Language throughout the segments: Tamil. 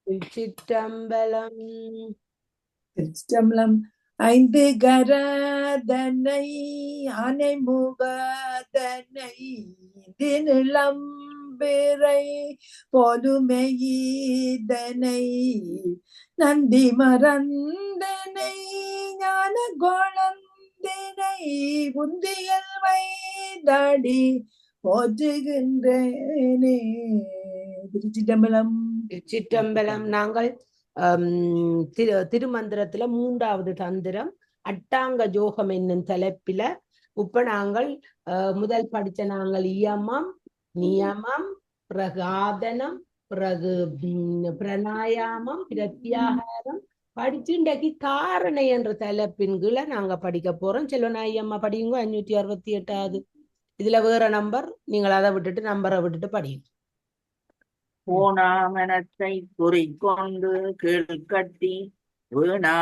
திருச்சிற்றம்பலம். திருச்சிற்றம்பலம். ஐந்து கரதனை ஆனை முகதனை நிலம்பிரை பொதுமையீதனை நந்தி மறந்தனை ஞான கோளந்தினை புந்தியல் வைதாடி போற்றுகின்றேனே. திருச்சிற்றம்பலம். திருச்சிற்றம்பலம். நாங்கள் திருமந்திரத்துல 3வது தந்திரம் அட்டாங்க ஜோகம் என்னும் தலைப்பில இப்ப நாங்கள் முதல் படிச்ச நாங்கள் இயமம், நியமம், பிறகு ஆதனம், பிறகு பிரணாயாமம், பிரத்யாகாரம் படிச்சு இன்றைக்கு தாரணை என்ற தலைப்பின் கீழே நாங்க படிக்க போறோம். செல்வநாயம்மா படியுங்க. 568வது இதுல வேற நம்பர், நீங்கள் அதை விட்டுட்டு நம்பரை விட்டுட்டு படியுங்க. போனாமனத்தை குறிக்கொண்டு கீழ்கட்டி வீணா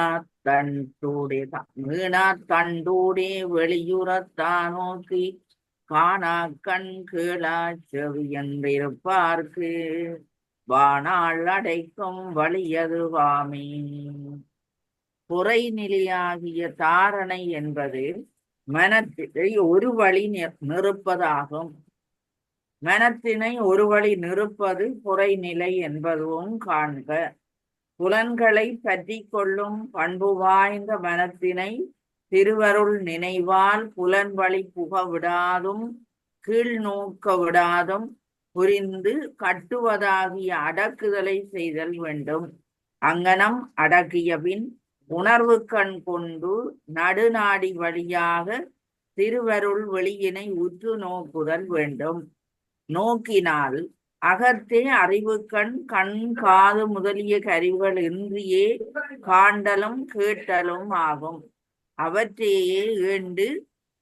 தண்டூடே வெளியுறத்தான் நோக்கி காணா கண் கீழா செவி என்றிருப்பார்க்கு வானாள் அடைக்கும் வழியதுவாமே. பொறைநிலையாகிய தாரணை என்பது மனத்தை ஒரு வழி நிறுப்பதாகும். மனத்தினை ஒரு வழி நிறுப்பது பொறைநிலை என்பதும் காண்க. புலன்களை பற்றி கொள்ளும் பண்பு வாய்ந்த மனத்தினை திருவருள் நினைவால் புலன் வழி புக விடாதும் கீழ் நோக்க விடாதும் புரிந்து கட்டுவதாகிய அடக்குதலை செய்தல் வேண்டும். அங்கனம் அடக்கிய பின் உணர்வு கண் கொண்டு நடுநாடி வழியாக திருவருள் வெளியினை உற்று நோக்குதல் வேண்டும். நோக்கினால் அகத்தே அறிவுக்கண் கண் காது முதலிய கருவிகள் இன்றியே காண்டலும் கேட்டலும் ஆகும். அவற்றையே ஏண்டு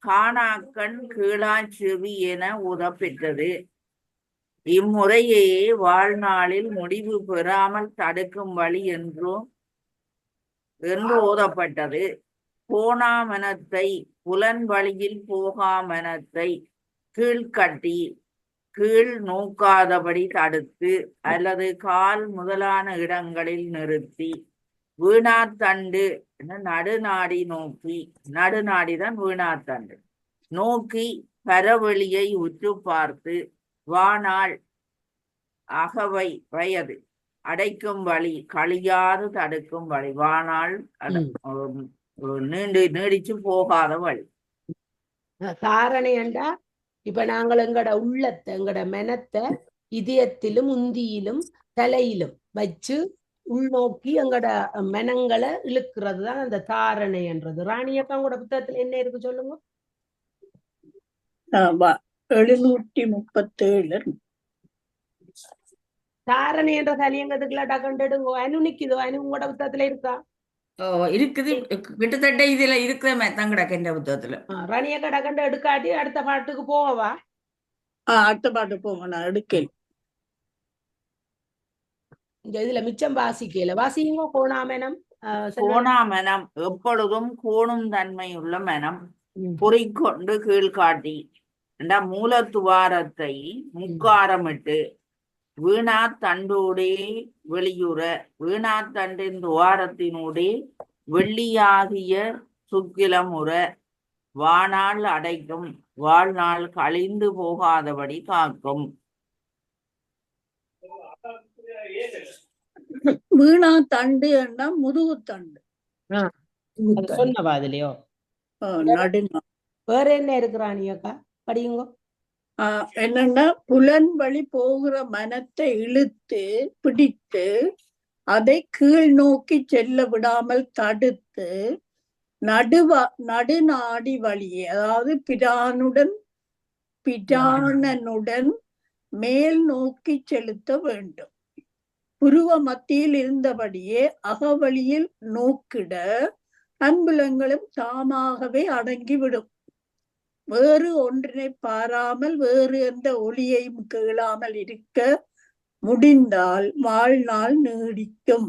காணாக்கண் கீழா செவி என உதப்பெற்றது. இம்முறையே வாழ்நாளில் முடிவு பெறாமல் தடுக்கும் வழி என்று ஓதப்பட்டது. போனாமனத்தை புலன் வழியில் போகாமனத்தை கீழ்கட்டி கீழ் நோக்காதபடி தடுத்து அல்லது கால் முதலான இடங்களில் நிறுத்தி வீணாத்தண்டு நடுநாடி நோக்கி, நடுநாடிதான் வீணாத்தண்டு நோக்கி பரவெளியை உற்று பார்த்து வானாள் அகவை வயது அடைக்கும் வழி கழியாது தடுக்கும் வழி. வானாள் நீடிச்சு போகாத வழி. தாரணை என்றா இப்ப நாங்கள் எங்கட உள்ளத்தை எங்கட மனத்தை இதயத்திலும் உந்தியிலும் தலையிலும் வச்சு உள்நோக்கி எங்கட மனங்களை இழுக்கிறது தான் அந்த தாரணை என்றது. ராணியக்கா உங்களோட புத்தகத்துல என்ன இருக்கு சொல்லுங்க. 737 தாரணை என்ற தலையங்கத்துக்குள்ள டக்கண்டுடுங்க. அனு நிக்குதோ? அனு உங்களோட புத்தகத்துல இருக்கா? இருக்குது, கிட்டத்தட்ட இதுல இருக்கிற தான் கிடக்கு இந்த புத்தகத்துல. ராணியக்கா டக்கண்டு எடுக்காட்டி அடுத்த பாட்டுக்கு போகவா? அடுத்த பாட்டு போங்க, நான் எடுக்கல. இந்த இதுல மிச்சம் வாசிக்கல. வாசிங்க. கோணாமனம். கோணாமனம் எப்பொழுதும் கோணும் தன்மை உள்ள மனம் பொறிக்கொண்டு கீழ்காட்டி மூலத்துவாரத்தை முக்காரமிட்டு வீணா தண்டோடே வெளியுற வீணாத்தண்டின் துவாரத்தினூடே வெள்ளியாகிய சுக்கிலமுற வானாள் அடைக்கும் வாழ்நாள் கழிந்து போகாதபடி காக்கும். வீணா தண்டு என்ன? முதுகு தண்டு சொன்னவா அதுலயோ? வேற என்ன இருக்கிறானியக்கா படியுங்க. என்னன்னா, புலன் வழி போகிற மனத்தை இழுத்து பிடித்து அதை கீழ் நோக்கி செல்ல விடாமல் தடுத்து நடுநாடி வழியே, அதாவது பிராணனுடன் மேல் நோக்கி செலுத்த வேண்டும். புருவ மத்தியில் இருந்தபடியே அகவழியில் நோக்கிட அன்புலங்களும் தாமாகவே அடங்கிவிடும். வேறு ஒன்றினை பாராமல் வேறு எந்த ஒளியையும் கேளாமல் இருக்க முடிந்தால் வாழ்நாள் நீடிக்கும்.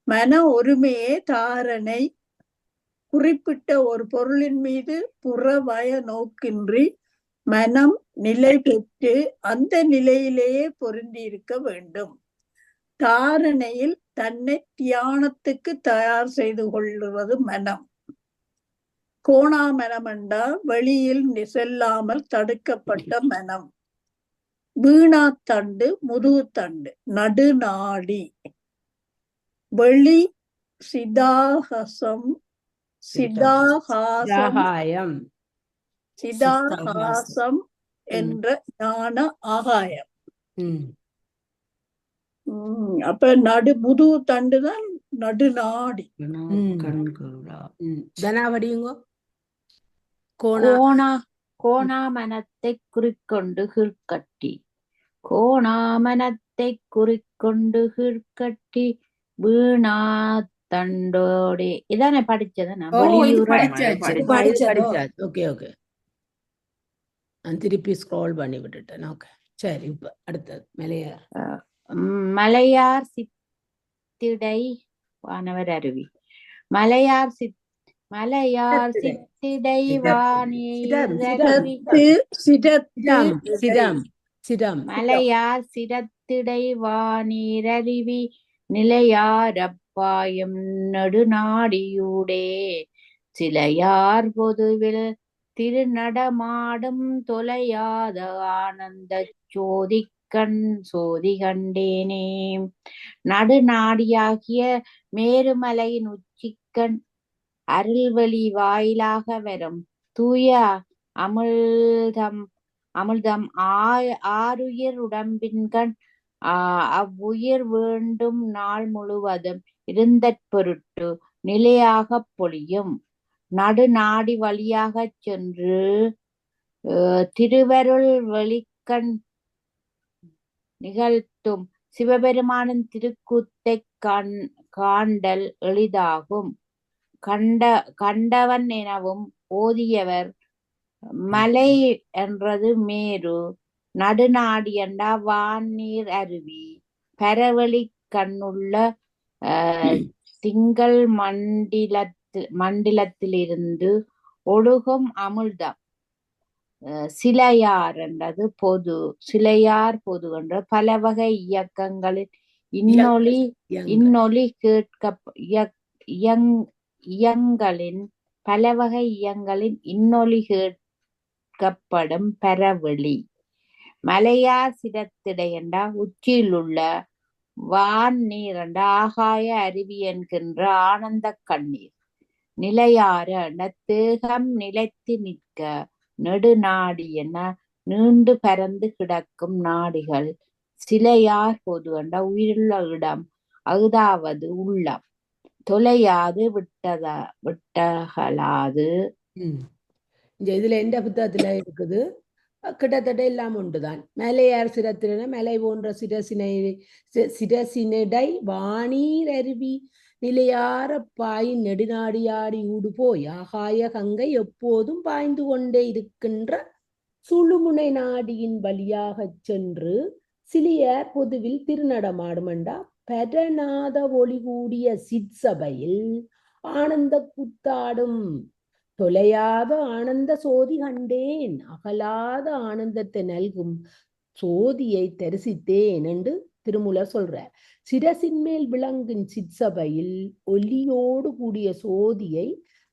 மன ஒருமையே தாரணை. குறிப்பிட்ட ஒரு பொருளின் மீது புறவய நோக்கின்றி மனம் நிலை பெற்று அந்த நிலையிலேயே பொருந்தி இருக்க வேண்டும். தாரணையில் தன்னை தியானத்துக்கு தயார் செய்து கொள்வது மனம். கோணாமனம் என்றால் வெளியில் செல்லாமல் தடுக்கப்பட்ட மனம். வீணாத்தண்டு முதுகுத்தண்டு நடுநாடி. வெளி சிதாகாசம் சகாயம் சிதாகாசம் என்ற ஞான ஆகாயம். அப்ப முதுகு தண்டு தான் நடுநாடி. தனாவடியுங்க. கோணாமனத்தை குறிக்கொண்டு கீழ்கட்டி. கோணாமனத்தை குறிக்கொண்டு கீழ்கட்டி வீணா தண்டோடே. இதானே படிச்சது திருப்பி ஸ்க்ரோல் பண்ணி விட்டுட்டேன். ஓகே, சரி. இப்ப அடுத்தது மலையார். மலையார் சித்திடை வானவர் அருவி. மலையார் சித்திடை மலையார் சிரத்திடை வானீரருவி நிலையாரப்பாயம் நடுநாடியூடே. சிலையார் பொதுவில் திருநடமாடும் தொலையாத ஆனந்த சோதி கண்டேனே. நடுநாடியாகிய மேருமலையின் உச்சிக்கண் அருள்வழி வாயிலாக வரும் தூய அமிழ்தம் ஆறுயிர் உடம்பின்கண் அவ்வுயிர் வேண்டும் நாள் முழுவதும் இருந்தற் பொருட்டு நிலையாக பொழியும். நடுநாடி வழியாக சென்று திருவருள் வெளிக்கண் நிகழ்த்தும் சிவபெருமானின் திருக்கூத்தை காண்டல் எளிதாகும். கண்டவன் எனவும் ஓதியவர். மலை என்றது மேரு, நடுநாடி என்றா வானீர் அருவி. பரவெளி கண்ணுள்ள திங்கள் மண்டிலத்திலிருந்து ஒழுகும் அமிழ்தம். சிலையார் என்றது பொது. சிலையார் பொது என்ற பலவகை இயக்கங்களின் இன்னொலி பலவகை இயங்களின் இன்னொலி கேட்கப்படும் பரவெளி. மலையார் சிரத்திடை என்றா உச்சியில் உள்ள. வான் நீர் என்ற ஆகாய அருவி என்கின்ற ஆனந்த கண்ணீர். நிலையார என்ற தேகம் நிலைத்து நிற்க. நெடுநாடி என நீண்டு பரந்து கிடக்கும் நாடிகள். சிலையார் பொது என்ற உயிருள்ள இடம், அதாவது உள்ளம். தொலையாது விட்டகலாது. இதுல எந்த புத்தகத்துல இருக்குது? கிட்டத்தட்ட எல்லாம் உண்டுதான். மலையார் சிரத்தின மலை போன்ற சிரசினடை வானீர் அருவி நிலையார பாயின் நெடுநாடியாடி ஊடு போய் ஆகாய கங்கை எப்போதும் பாய்ந்து கொண்டே இருக்கின்ற சுழுமுனை நாடியின் வழியாக சென்று சிலியார் பொதுவில் திருநடமாடுமண்டா பரநாத ஒளி கூடிய சிற்சபையில் ஆனந்த கூத்தாடும். தொலையாத ஆனந்த சோதி கண்டேன். அகலாத ஆனந்தத்தை நல்கும் சோதியை தரிசித்தேன் என்று திருமூலர் சொல்றார். சிரசின் மேல் விளங்கும் சிற்சபையில் ஒலியோடு கூடிய சோதியை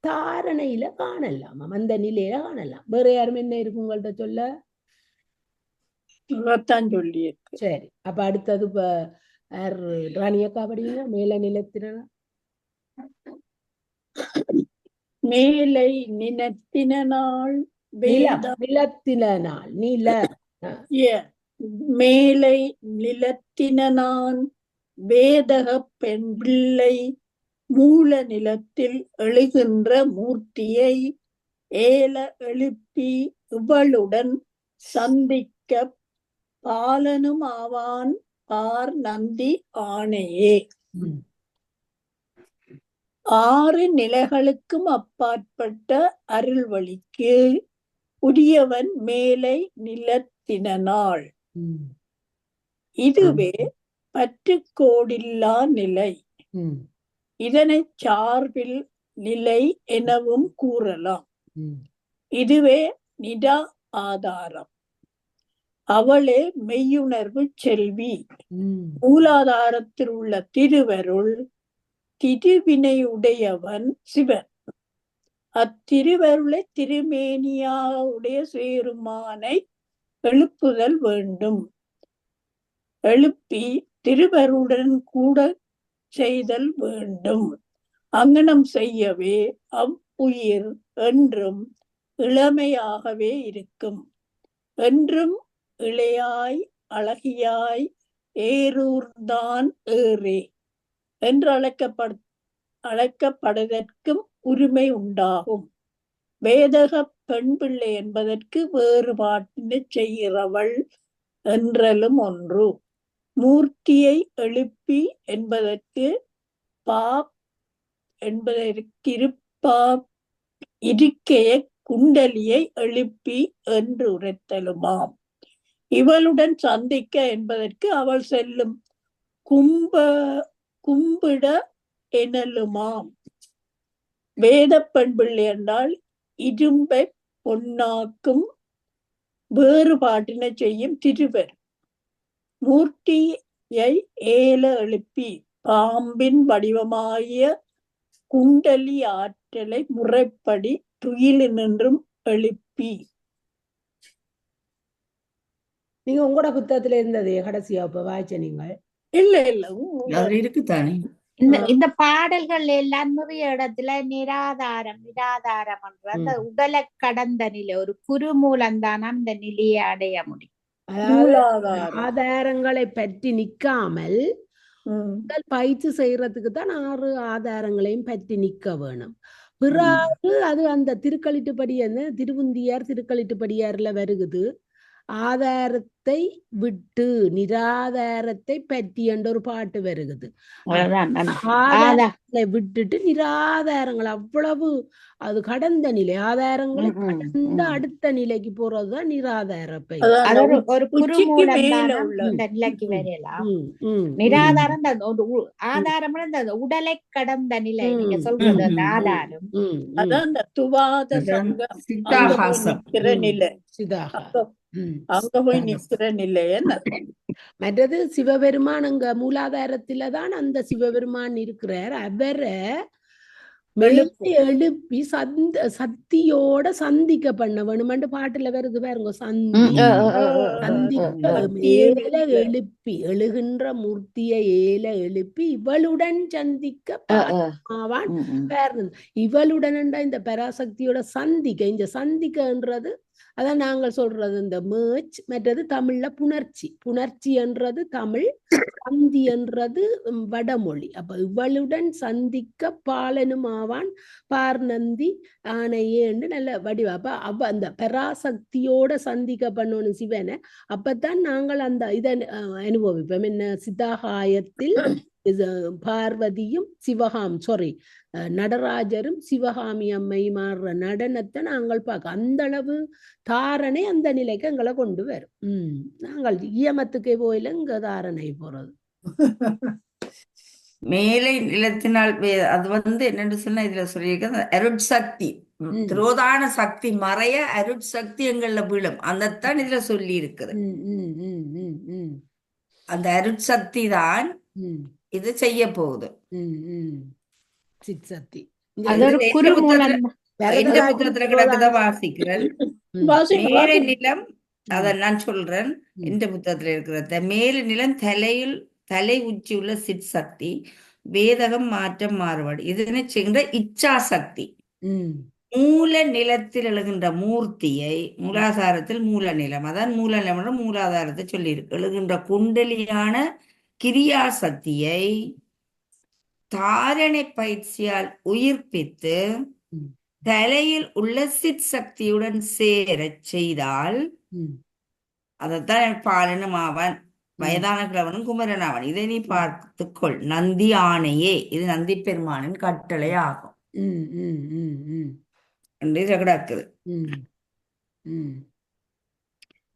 தாரணையில காணலாம், அந்த நிலையில காணலாம். வேற யாரும் என்ன இருக்கு உங்கள்ட்ட சொல்ல? சொல்லி. சரி, அப்ப அடுத்தது இப்ப ராணியக்கா படிங்க. மேல நிலத்தின மேலை நிலத்தினால் நிலத்தினால் நில மேலை நிலத்தினான் வேதக பெண் பிள்ளை மூல நிலத்தில் எழுகின்ற மூர்த்தியை ஏல எழுப்பி இவளுடன் சந்திக்க பாலனும் ஆவான் பார் நந்தி ஆணையே. 6 நிலைகளுக்கும் அப்பாற்பட்ட அருள்வழிக்கு உரியவன் மேலை நிலத்தினாள். இதுவே பற்றுக்கோடில்லா நிலை. இதனை சார்பில் நிலை எனவும் கூறலாம். இதுவே நிடா ஆதாரம். அவளே மெய்யுணர்வு செல்வி. ம். மூலாதாரத்தில் உள்ள திருவருள் திருவினையுடையவன் சிவன். அத்திருவருளை திருமேனியாவுடைய சேருமானை எழுப்புதல் வேண்டும். எழுப்பி திருவருடன் கூட செய்தல் வேண்டும். அங்ஙனம் செய்யவே அவ்வுயிர் என்றும் இளமையாகவே இருக்கும். என்றும் இளையாய் அழகியாய் ஏரூர்தான் ஏறே என்று அழைக்கப்படுவதற்கும் உரிமை உண்டாகும். வேதக பெண் பிள்ளை என்பதற்கு வேறுபாட்டினை செய்கிறவள் என்றலும் ஒன்று. மூர்த்தியை எழுப்பி என்பதற்கு பாப் என்பதற்கு இருக்கைய குண்டலியை எழுப்பி என்று உரைத்தலுமாம். இவளுடன் சந்திக்க என்பதற்கு அவள் செல்லும் கும்பிட எனலுமாம். வேத பெண் பிள்ளை என்றால் இரும்பை பொன்னாக்கும் வேறுபாட்டினை செய்யும் திருவர். மூர்த்தியை ஏல எழுப்பி பாம்பின் வடிவமாகிய குண்டலி ஆற்றலை முறைப்படி துயிலு நின்றும் எழுப்பி. நீங்க உங்களோட புத்தகத்துல இருந்தது கடைசியா இப்ப வாய்ச்ச நீங்கள்? இல்ல அதுல இருக்குதானே. இந்த பாடல்கள் எல்லாம் நிறைய இடத்துல நிராதாரம் என்ற அந்த உடலை கடந்த நிலை, ஒரு குருமூலம்தானா இந்த நிலையை அடைய முடியும். ஆதாரங்களை பற்றி நிக்காமல் பயிற்சி செய்யறதுக்கு தான் 6 ஆதாரங்களையும் பற்றி நிக்க வேணும். பிறகு அது அந்த திருக்களிட்டுப்படி திருவுந்தியார் திருக்களிட்டுப்படியார்ல வருகுது. ஆதாரத்தை விட்டு நிராதாரத்தை பற்றி என்ற ஒரு பாட்டு வருகுது. ஆதாரங்களை விட்டுட்டு நிராதாரங்கள் அவ்வளவு அது கடந்த நிலை. ஆதாரங்களை கடந்த அடுத்த நிலைக்கு போறதுதான் நிராதார ஒரு நிலைக்கு வரையலாம். நிராதாரம் ஆதாரம் உடலை கடந்த நிலை. நீங்க சொல்றது அந்த ஆதாரம் அதான் துவாத நிலை. அங்க போய் நிக்கிற நிலை. மற்றது சிவபெருமான் அங்க மூலாதாரத்துலதான் அந்த சிவபெருமான் இருக்கிறார். அவரை எழுப்பி சக்தியோட சந்திக்க பண்ண வேணுமென்று பாட்டுல வருது பாருங்க. ஏல எழுப்பி எழுகின்ற மூர்த்தியை ஏல எழுப்பி இவளுடன் சந்திக்க ஆவான். இவளுடன் இந்த பராசக்தியோட சந்திக்க, இந்த சந்திக்கன்றது அதான் நாங்கள் சொல்றது இந்த மேட்ச். மற்றது தமிழ்ல புணர்ச்சி. புணர்ச்சி என்றது தமிழ், சந்தி என்றது வடமொழி. அப்ப இவளுடன் சந்திக்க பாலனும் ஆவான் பார்நந்தி ஆனையேன்னு நல்ல வடிவா. அப்ப அந்த பராசக்தியோட சந்திக்க பண்ணணும் சிவனை. அப்பத்தான் நாங்கள் அந்த இதை அனுபவிப்போம். என்ன சிதாகாயத்தில் பார்வதியும் நடராஜரும் சிவகாமி அம்மை மாறுற நடனத்தை நாங்கள் பார்க்க அந்த அளவு தாரணை அந்த நிலைக்கு எங்களை கொண்டு வரும். நாங்கள் ஈயமத்துக்கே போயில இங்க தாரணை போறது. மேலை நிலத்தினால் அது என்னன்னு சொன்னா இதுல சொல்லியிருக்க அருட்சக்தி, திரோதான சக்தி மறைய அருட்சக்தி எங்கள்ல விழும். அந்தத்தான் இதுல சொல்லி இருக்குது. அந்த அருட்சக்தி தான் இது செய்ய போகுது. சிற்சக்தி புத்தகத்துல கிடக்குத வாசிக்கிறேன். மேலை நிலம் அத நான் சொல்றேன். இந்த புத்தகத்துல இருக்கிறத மேலை நிலம் தலை உச்சி உள்ள சிற்சக்தி, வேதகம் மாற்றம் மாறுபாடு இதனை செய்கின்ற இச்சா சக்தி. மூல நிலத்தில் எழுகின்ற மூர்த்தியை, மூலாதாரத்தில் மூல நிலம், அதான் மூல நிலம் மூலாதாரத்தை சொல்லி எழுகின்ற குண்டலியான கிரியா சக்தியை தாரணை பயிற்சியால் உயிர்ப்பித்து தலையில் உள்ள சித் சக்தியுடன் சேர செய்தால் அதைத்தான் பாலனும் ஆவான், வயதான கிழவனும் குமரன் ஆவான். இதை நீ பார்த்துக்கொள். நந்தி ஆணையே, இது நந்தி பெருமானின் கட்டளை ஆகும் என்று கிடக்குது.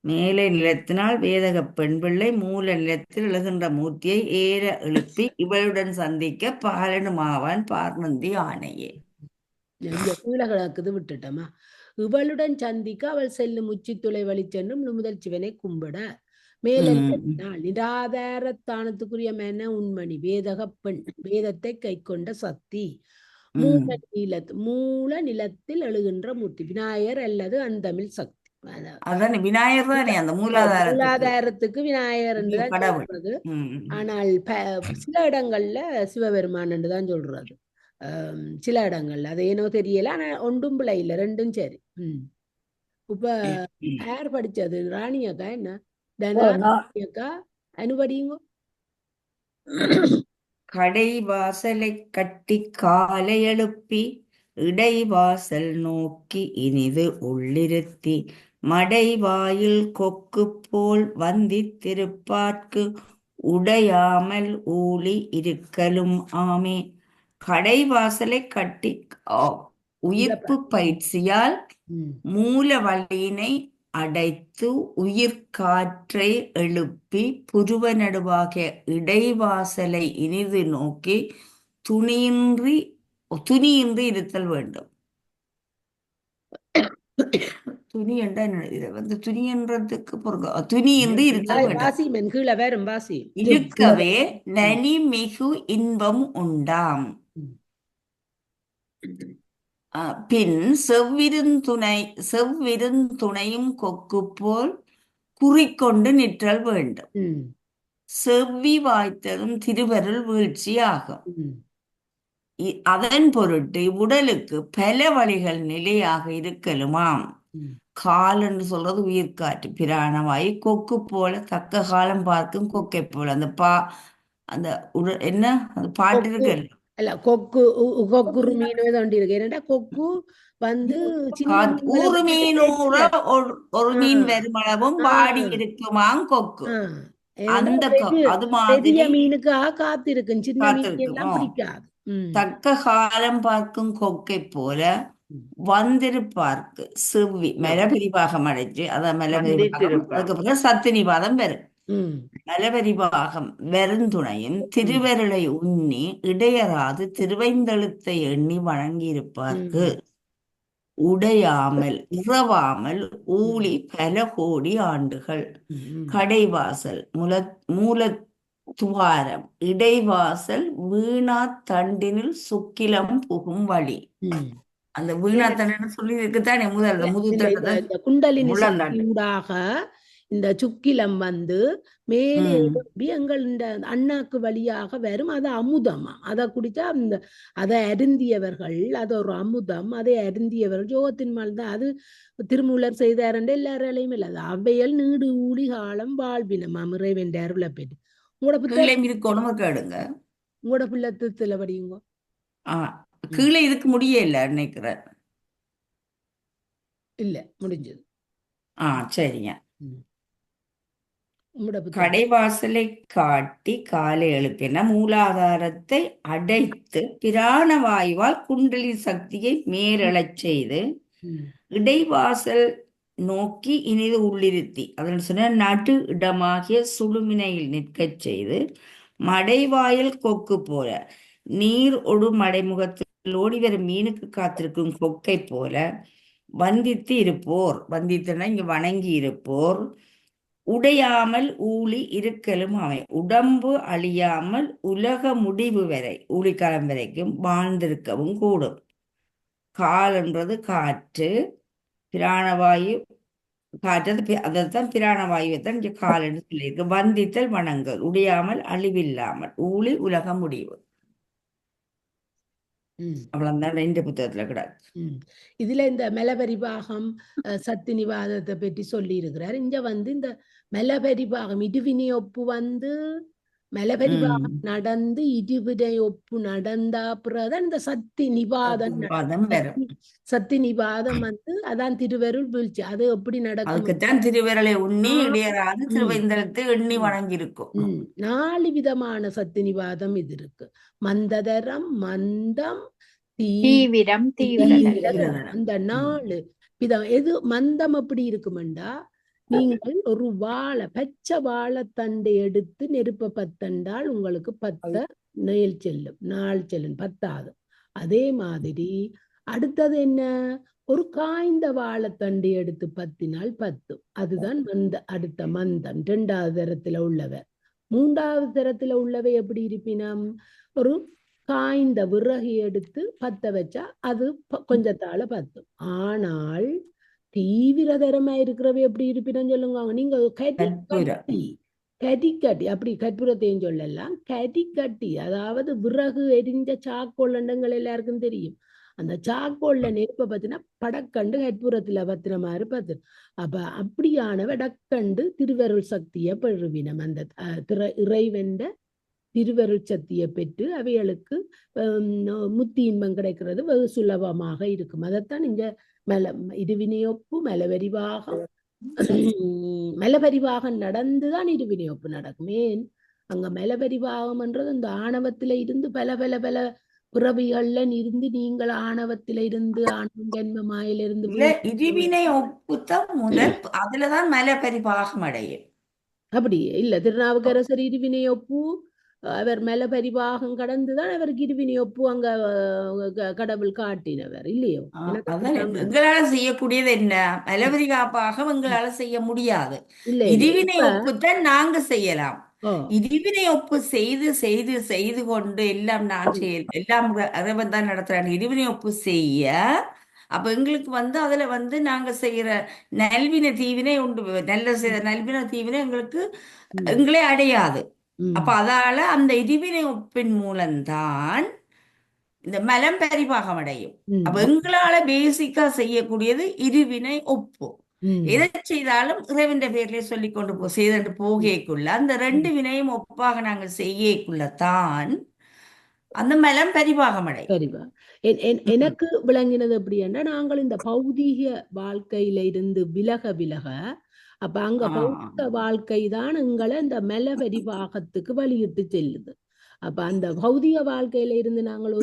மேலை நிலத்தினால் வேதக பெண் பிள்ளை மூல நிலத்தில் எழுகின்ற மூர்த்தியை ஏற எழுப்பி இவளுடன் சந்திக்க பாலனும் ஆவான் பார்நந்தி ஆணையே. கீழே கிடக்குது விட்டுட்டோமா. இவளுடன் சந்திக்க அவள் செல்லும் உச்சித்துளை வழி சென்று முதல் சிவனை கும்பிட நிராதாரத்தானத்துக்குரிய மேன உண்மணி வேதக பெண் வேதத்தை கை கொண்ட சக்தி மூல நிலத்தில் எழுகின்ற மூர்த்தி விநாயகர் அல்லது அந்தமிழ் சக்தி. அதான் விநாயகர் தானே அந்த மூலாதாரத்துக்கு விநாயகர் என்றுதான் சொல்றது. ஆனால் சில இடங்கள்ல சிவபெருமான் என்றுதான் சொல்றது. சில இடங்கள்ல அது ஏனோ தெரியல. ஆனா ஒன்றும் பிள்ளை இல்ல, ரெண்டும் சரி. இப்ப யார் படிச்சது? ராணி அக்கா என்ன அக்கா அனுபடியுங்க. கடை வாசலை கட்டி காலை எழுப்பி இடைவாசல் நோக்கி இனிது உள்ளிருத்தி மடை வாயில் கொக்கு போல் வந்தித்திருப்பார்க்கு உடையாமல் ஊழி இருக்கலும் ஆமே. கடை வாசலை கட்டி உயிர்ப்பு பயிற்சியால் மூல வழியினை அடைத்து உயிர்காற்றை எழுப்பி புருவ நடுவாகிய இடைவாசலை இனிது நோக்கி துணியின்றி இருத்தல் வேண்டும். துணி என்ற துணி என்றதுக்கு துணியின்றி இருத்தல் வேண்டும். இருக்கவே நனி மிகு இன்பம் உண்டாம். பின் செவ்விருந்துணையும் கொக்கு போல் குறிக்கொண்டு நிற்றல் வேண்டும். செவ்வி வாய்த்ததும் திருவருள் வீழ்ச்சி ஆகும். அதன் பொருட்டு உடலுக்கு பல வழிகள் நிலையாக இருக்கலுமாம். கால் என்று சொல்றது உயிர்காற்று பிராணவாயு. கொக்கு போல தக்க காலம் பார்க்கும் கொக்கை போல அந்த என்ன அந்த பாட்டு இருக்கு அல்ல, கொக்கு கொக்குரு மீன் தோண்டி இருக்கு. ஏன்னா கொக்கு வந்து ஒரு மீனோட ஒரு மீன் வருமளவும் வாடி இருக்குமாம் கொக்கு. அந்த அது மாதிரி மீனுக்காக காத்திருக்கும், சின்ன மீன் எல்லாம் பிடிக்காது. தக்க காலம் பார்க்கும் கொக்கை போல வந்திருப்பார்க்கு செவ்வி மலபரிபாகம் அடைச்சு அதான் மலபரிபாகம். அதுக்கப்புறம் சத்தினிபாதம் வரும். மலபரிபாகம் வருந்துணையும் திருவருளை உண்ணி இடையராது திருவைந்தெழுத்தை எண்ணி வணங்கியிருப்பார்க்கு உடையாமல் இரவாமல் ஊழி பல கோடி ஆண்டுகள். கடைவாசல் மூல துவாரம் இடைவாசல் வீணா தண்டினில் சுக்கிலம் புகும் வழி. அந்த வீணா தண்டின்னு சொல்லி இருக்குதானே குண்டலினியூடாக இந்த சுக்கிலம் வந்து மேலே எங்கள் இந்த அண்ணாக்கு வழியாக வரும். அது அமுதமா, அதை குடித்தா அதை அருந்தியவர்கள், அது ஒரு அமுதம். அதை அருந்தியவர்கள் ஜோகத்தின் மேல் தான். அது திருமூலர் செய்தாரண்ட எல்லாராலையும் இல்லை. அது அவையல் நீடு ஊழி காலம் வாழ்வினம் அமுறைவென்ற அருளை பெற்று உங்களோட புள்ளத்துல படியுங்க. கீழே இதுக்கு முடியல நினைக்கிறேன். இல்ல முடிஞ்சது. சரிங்க. கடைவாசலை காட்டி காலை எழுப்பின மூலாதாரத்தை அடைத்து பிராண வாயுவால் குண்டலி சக்தியை மேலெழச் செய்து இடைவாசல் நோக்கி இனிது உள்ளிருத்தி அதன் சொன்ன நடு இடமாகிய சுழுமினையில் நிற்கச் செய்து மடைவாயில் கொக்கு போல நீர் ஒடு மடைமுகத்தில் ஓடி வரும் மீனுக்கு காத்திருக்கும் கொக்கை போல வந்தித்து இருப்போர், வந்தித்துனா இங்க வணங்கி இருப்போர், உடையாமல் ஊழி இருக்கலும் அவை உடம்பு அழியாமல் உலக முடிவு வரை ஊழிக்காலம் வரைக்கும் வாழ்ந்திருக்கவும் கூடும். கால் என்றது காற்று, பிராணவாயு காற்று, அதைத்தான் பிராணவாயுவைத்தான் இங்க கால் என்று சொல்லியிருக்கு. வந்தித்தல் வணங்கல், உடையாமல் அழிவில்லாமல் ஊழி உலக முடிவு. அவ்வளவுதான் இந்த புத்தகத்துல கிடையாது. இதுல இந்த மெலபரிபாகம் சத்தினிவாதத்தை பற்றி சொல்லி இருக்கிறார். இங்க வந்து இந்த மெலபரிபாகம் இடுவினை ஒப்பு வந்து மெலபரிபாகம் நடந்து இடுவினை ஒப்பு நடந்தா பிறகுதான் இந்த சத்தி நிபாதம். சத்தி நிபாதம் வந்து அதான் திருவருள் வீழ்ச்சி. அது எப்படி நடக்கும்? திருவருளை உண்ணி இடையராது திருவைந்தெழுத்து எண்ணி வணங்கி இருக்கும். 4 விதமான சத்தி நிபாதம் இது இருக்கு. மந்ததரம், மந்தம், தீவிரம், அந்த 4 விதம். எது மந்தம் எப்படி இருக்குமெண்டா, நீங்கள் ஒரு பச்சை வாழைத்தண்டை எடுத்து நெருப்ப பத்தண்டால் உங்களுக்கு 10 நாள் செல்லும் 10ஆது. அதே மாதிரி அடுத்தது என்ன, ஒரு காய்ந்த வாழைத்தண்டு எடுத்து பத்தினால் 10. அதுதான் அடுத்த மந்தம் 2வது தரத்துல உள்ளவர். 3வது தரத்துல உள்ளவை எப்படி இருப்பினம்? ஒரு காய்ந்த விறகு எடுத்து பத்த வச்சா அது கொஞ்சத்தால 10. ஆனால் தீவிரதரமா இருக்கிறவை எப்படி இருப்பினம் சொல்லுங்க. நீங்க கட்டி அப்படி கற்பூரத்தையும் சொல்லலாம். கட்டி அதாவது விறகு எரிஞ்ச சாக்கோல் எல்லாருக்கும் தெரியும். அந்த சாக்கோல்ல நெருப்ப பத்தினா படக்கண்டு கற்பூரத்துல பத்தின மாதிரி பத்து. அப்ப அப்படியான வடக்கண்டு திருவருள் சக்தியை பெறுவினம். அந்த இறைவென்ற திருவருள் சக்தியை பெற்று அவைகளுக்கு முத்தி இன்பம் கிடைக்கிறது வெகு சுலபமாக இருக்கும். அதைத்தான் இங்க இருவினையொப்பு மலபரிவாகம் நடந்துதான் இருவினையொப்பு நடக்கும். ஏன் அங்க மலபரிவாகம்ன்றது அந்த ஆணவத்தில இருந்து பல பிறவிகள்ல இருந்து நீங்கள் ஆணவத்தில இருந்து ஆணவன்மாயிலிருந்து இருவினை ஒப்புத்தான் முதல், அதுலதான் மலபரிவாகம் அடையும். அப்படி இல்ல. திருநாவுக்கரசர் இருவினையொப்பு அவர் மலபரிவாகம் கடந்துதான் அவருக்கு இருவினையொப்பு அங்க கடவுள் காட்டினவர் இல்லையோ? எங்களால செய்யக்கூடியது என்ன? மலபரிவாகம் எங்களால செய்ய முடியாது. இருவினை ஒப்புத்தான் நாங்க செய்யலாம். இருவினை ஒப்பு செய்து செய்து செய்து கொண்டு எல்லாம் எல்லாம் இறைவன் தான் நடத்துறாங்க. இருவினை ஒப்பு செய்ய அப்ப எங்களுக்கு அதுல நாங்க செய்யற நல்வினை தீவினை உண்டு. நல்வினை தீவினை எங்களே அடையாது. அப்ப அதால அந்த இருவினை ஒப்பின் மூலம்தான் இந்த மலம் பரிபாகம் அடையும். அப்ப எங்களால பேசிக்கா செய்யக்கூடியது இருவினை ஒப்பு. எதை செய்தாலும் இறைவன் பேர்லயே சொல்லி கொண்டு செய்து போகக்குள்ள அந்த 2 வினையும் ஒப்பாக நாங்கள் செய்யக்குள்ளதான் அந்த மலம் பரிபாகம் அடையும். எனக்கு விளங்கினது எப்படி என்றால், நாங்கள் இந்த பௌதீக வாழ்க்கையில இருந்து விலக அப்ப அங்க பௌத்த வாழ்க்கை தான் எங்களை இந்த மல பரிபாகத்துக்கு வழியிட்டு செல்லுது. அப்ப அந்த பௌதிக வாழ்க்கையில இருந்து நாங்கள்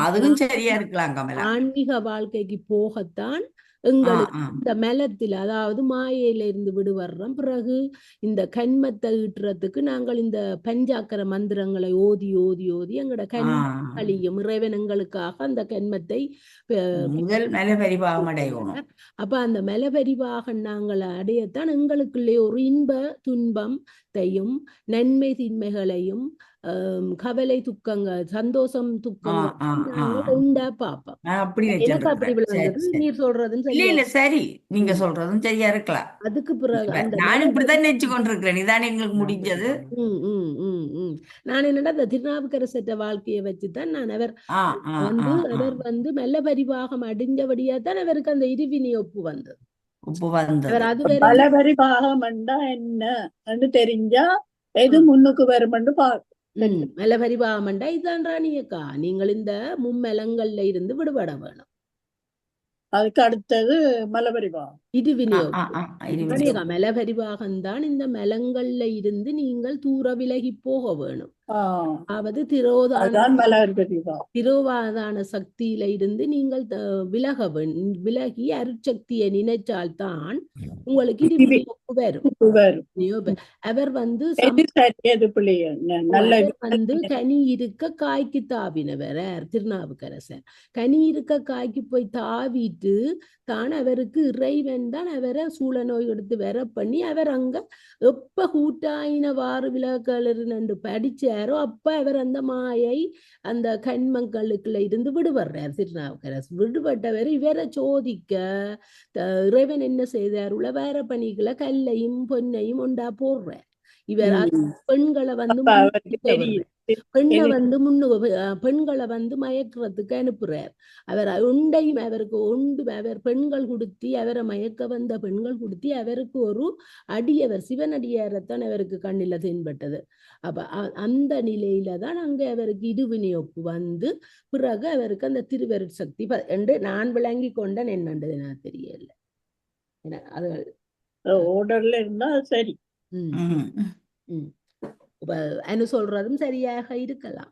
அதுவும் சரியா இருக்கலாம். ஆன்மீக வாழ்க்கைக்கு போகத்தான் எங்களுக்கு இந்த மெலத்தில், அதாவது மாயையில இருந்து விடுவர்றோம். பிறகு இந்த கண்மத்தை ஈட்டுறதுக்கு நாங்கள் இந்த பஞ்சாக்கர மந்திரங்களை ஓதி ஓதி ஓதி எங்களோட கண்மழியும் இறைவன் எங்களுக்காக அந்த கண்மத்தை அப்ப அந்த மலபரிவாக நாங்கள் அடையத்தான் எங்களுக்குள்ளே ஒரு இன்ப துன்பத்தையும் நன்மை தின்மைகளையும் கவலை துக்கங்கள் சந்தோஷம் துக்கங்கள் உண்டா பாப்போம். எனக்கு அப்படி விளங்குது. நீர் சொல்றதும் சரி, நீங்க சொல்றதும் சரியா இருக்கலாம். அதுக்கு பிறகு நான் இப்படிதான் நினைச்சு கொண்டிருக்கிறேன். இதான் எங்களுக்கு முடிஞ்சது. நான் என்னடா இந்த திருநாவுக்கரசற்ற வாழ்க்கையை வச்சுதான் நான் அவர் மெல்ல பரிவாகம் அடைஞ்சபடியா தான் அவருக்கு அந்த இருவினை ஒப்பு வந்தது. பரிவாகம் என்ன தெரிஞ்சா எது முன்னுக்கு வருமென்று பார்க்க மலபரிபாகமண்டா இதுதான் ராணியக்கா. நீங்கள் இந்த மும்மலங்கள்ல இருந்து விடுபட வேணும். அதுக்கு அடுத்தது மலபரிவாகம். மலபரிவாகம் தான் இந்த மலங்கள்ல இருந்து நீங்கள் தூர விலகி போக வேணும். அதாவது திரோவாதான சக்தியில இருந்து நீங்கள் விலகி அருட்சக்தியை நினைச்சால்தான் உங்களுக்கு வரும். அவர் கனி இருக்க காய்க்கு தாவினவர் திருநாவுக்கரசர். கனி இருக்க காய்க்கு போய் தாவிட்டு தான் அவருக்கு இறைவன் தான் அவரை சூழ நோய் எடுத்து வர பண்ணி அவர் அங்க எப்ப கூட்டாயினவாறு விலகலு படிச்சாரோ அப்ப அவர் அந்த மாயை அந்த கண்மங்களுக்குள்ள இருந்து விடுபடுறார் திருநாவுக்கரசர். விடுபட்டவர் இவரை சோதிக்க இறைவன் என்ன செய்தார்? உளவார பணிகளை கல்லையும் பொன்னையும் உண்டா போடுறார். இவர் பெண்களை பெண்களை மயக்கிறதுக்கு அனுப்புறார். அவர் உண்டையும் அவருக்கு அவர் பெண்கள் கொடுத்தி அவரை மயக்க வந்த பெண்கள் கொடுத்தி அவருக்கு ஒரு அடியவர் சிவனடியாரத்தான் அவருக்கு கண்ணில தென்பட்டது. அப்ப அந்த நிலையில தான் அங்க அவருக்கு இருவினை ஒப்பு வந்து பிறகு அவருக்கு அந்த திருவருட் சக்தி என்று நான் விளங்கி கொண்டேன். என்னன்றது நான் தெரியல. அது ஓர்டர்ல இருந்தா சரி. அனு சொல்றதும் சரியாக இருக்கலாம்.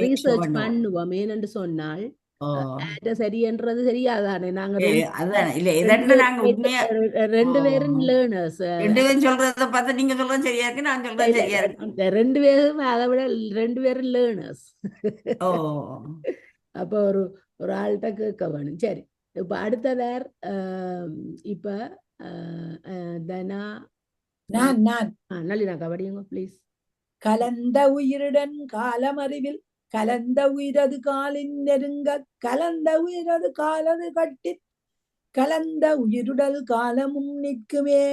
ரிசர்ச் பண்ணுவோம். ஏனென்று சொன்னால் சரி என்றது சரியாதானே. நாங்க 2 பேரும் லேர்னர்ஸ். 2 பேரும் சொல்றத பார்த்தா நீங்க சொல்றது சரியா இருக்கு, நான் சொல்றது சரியா இருக்கு. 2 பேரும் அதை விட 2 பேரும் லேர்னர்ஸ். அப்ப ஒரு ஒரு ஆள்கிட்ட கேட்க வேணும். சரி, இப்ப அடுத்ததார் இப்ப தனா நான் நளினா கபடியுங்க ப்ளீஸ். கலந்த உயிருடன் காலமறிவில் கலந்த உயிரது காலின் நெருங்க கலந்த உயிரது காலது கட்டி கலந்த உயிருடல் காலமும் நிற்குமே.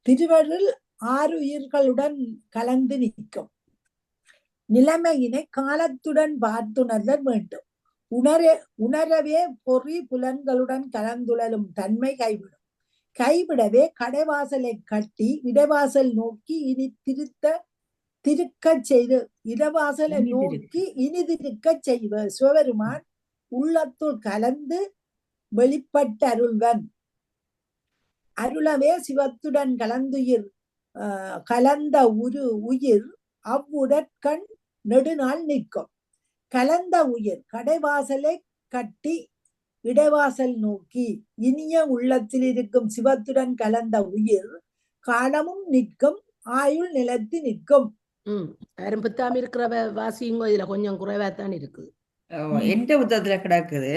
திருவருள் ஆறுயிர்களுடன் கலந்து நிற்கும் நிலைமையினை காலத்துடன் பார்த்துணர்தல் வேண்டும். உணரவே பொறி புலன்களுடன் கலந்துழலும் தன்மை கைவிடும். கைவிடவே கடைவாசலை கட்டி இடைவாசல் நோக்கி இனி திருக்கச் செய்து இடவாசலை நோக்கி இனிதிருக்கச் செய்வ சிவபெருமான் உள்ளத்துள் கலந்து வெளிப்பட்ட அருள்வன். அருளவே சிவத்துடன் கலந்துயிர் கலந்த உயிர் அவ்வுடற்கண் நெடுநாள் நிற்கும். கலந்த உயிர் கடைவாசலை கட்டி இடைவாசல் நோக்கி இனிய உள்ளத்தில் இருக்கும் சிவத்துடன் கலந்த உயிர் காலமும் நிற்கும் ஆயுள் நிலத்தி நிற்கும். யாரும் புத்தாம இருக்கிற வாசியுங்கோ, இதுல கொஞ்சம் குறைவாத்தான் இருக்குது. எந்த புத்தகத்துல கிடக்குது,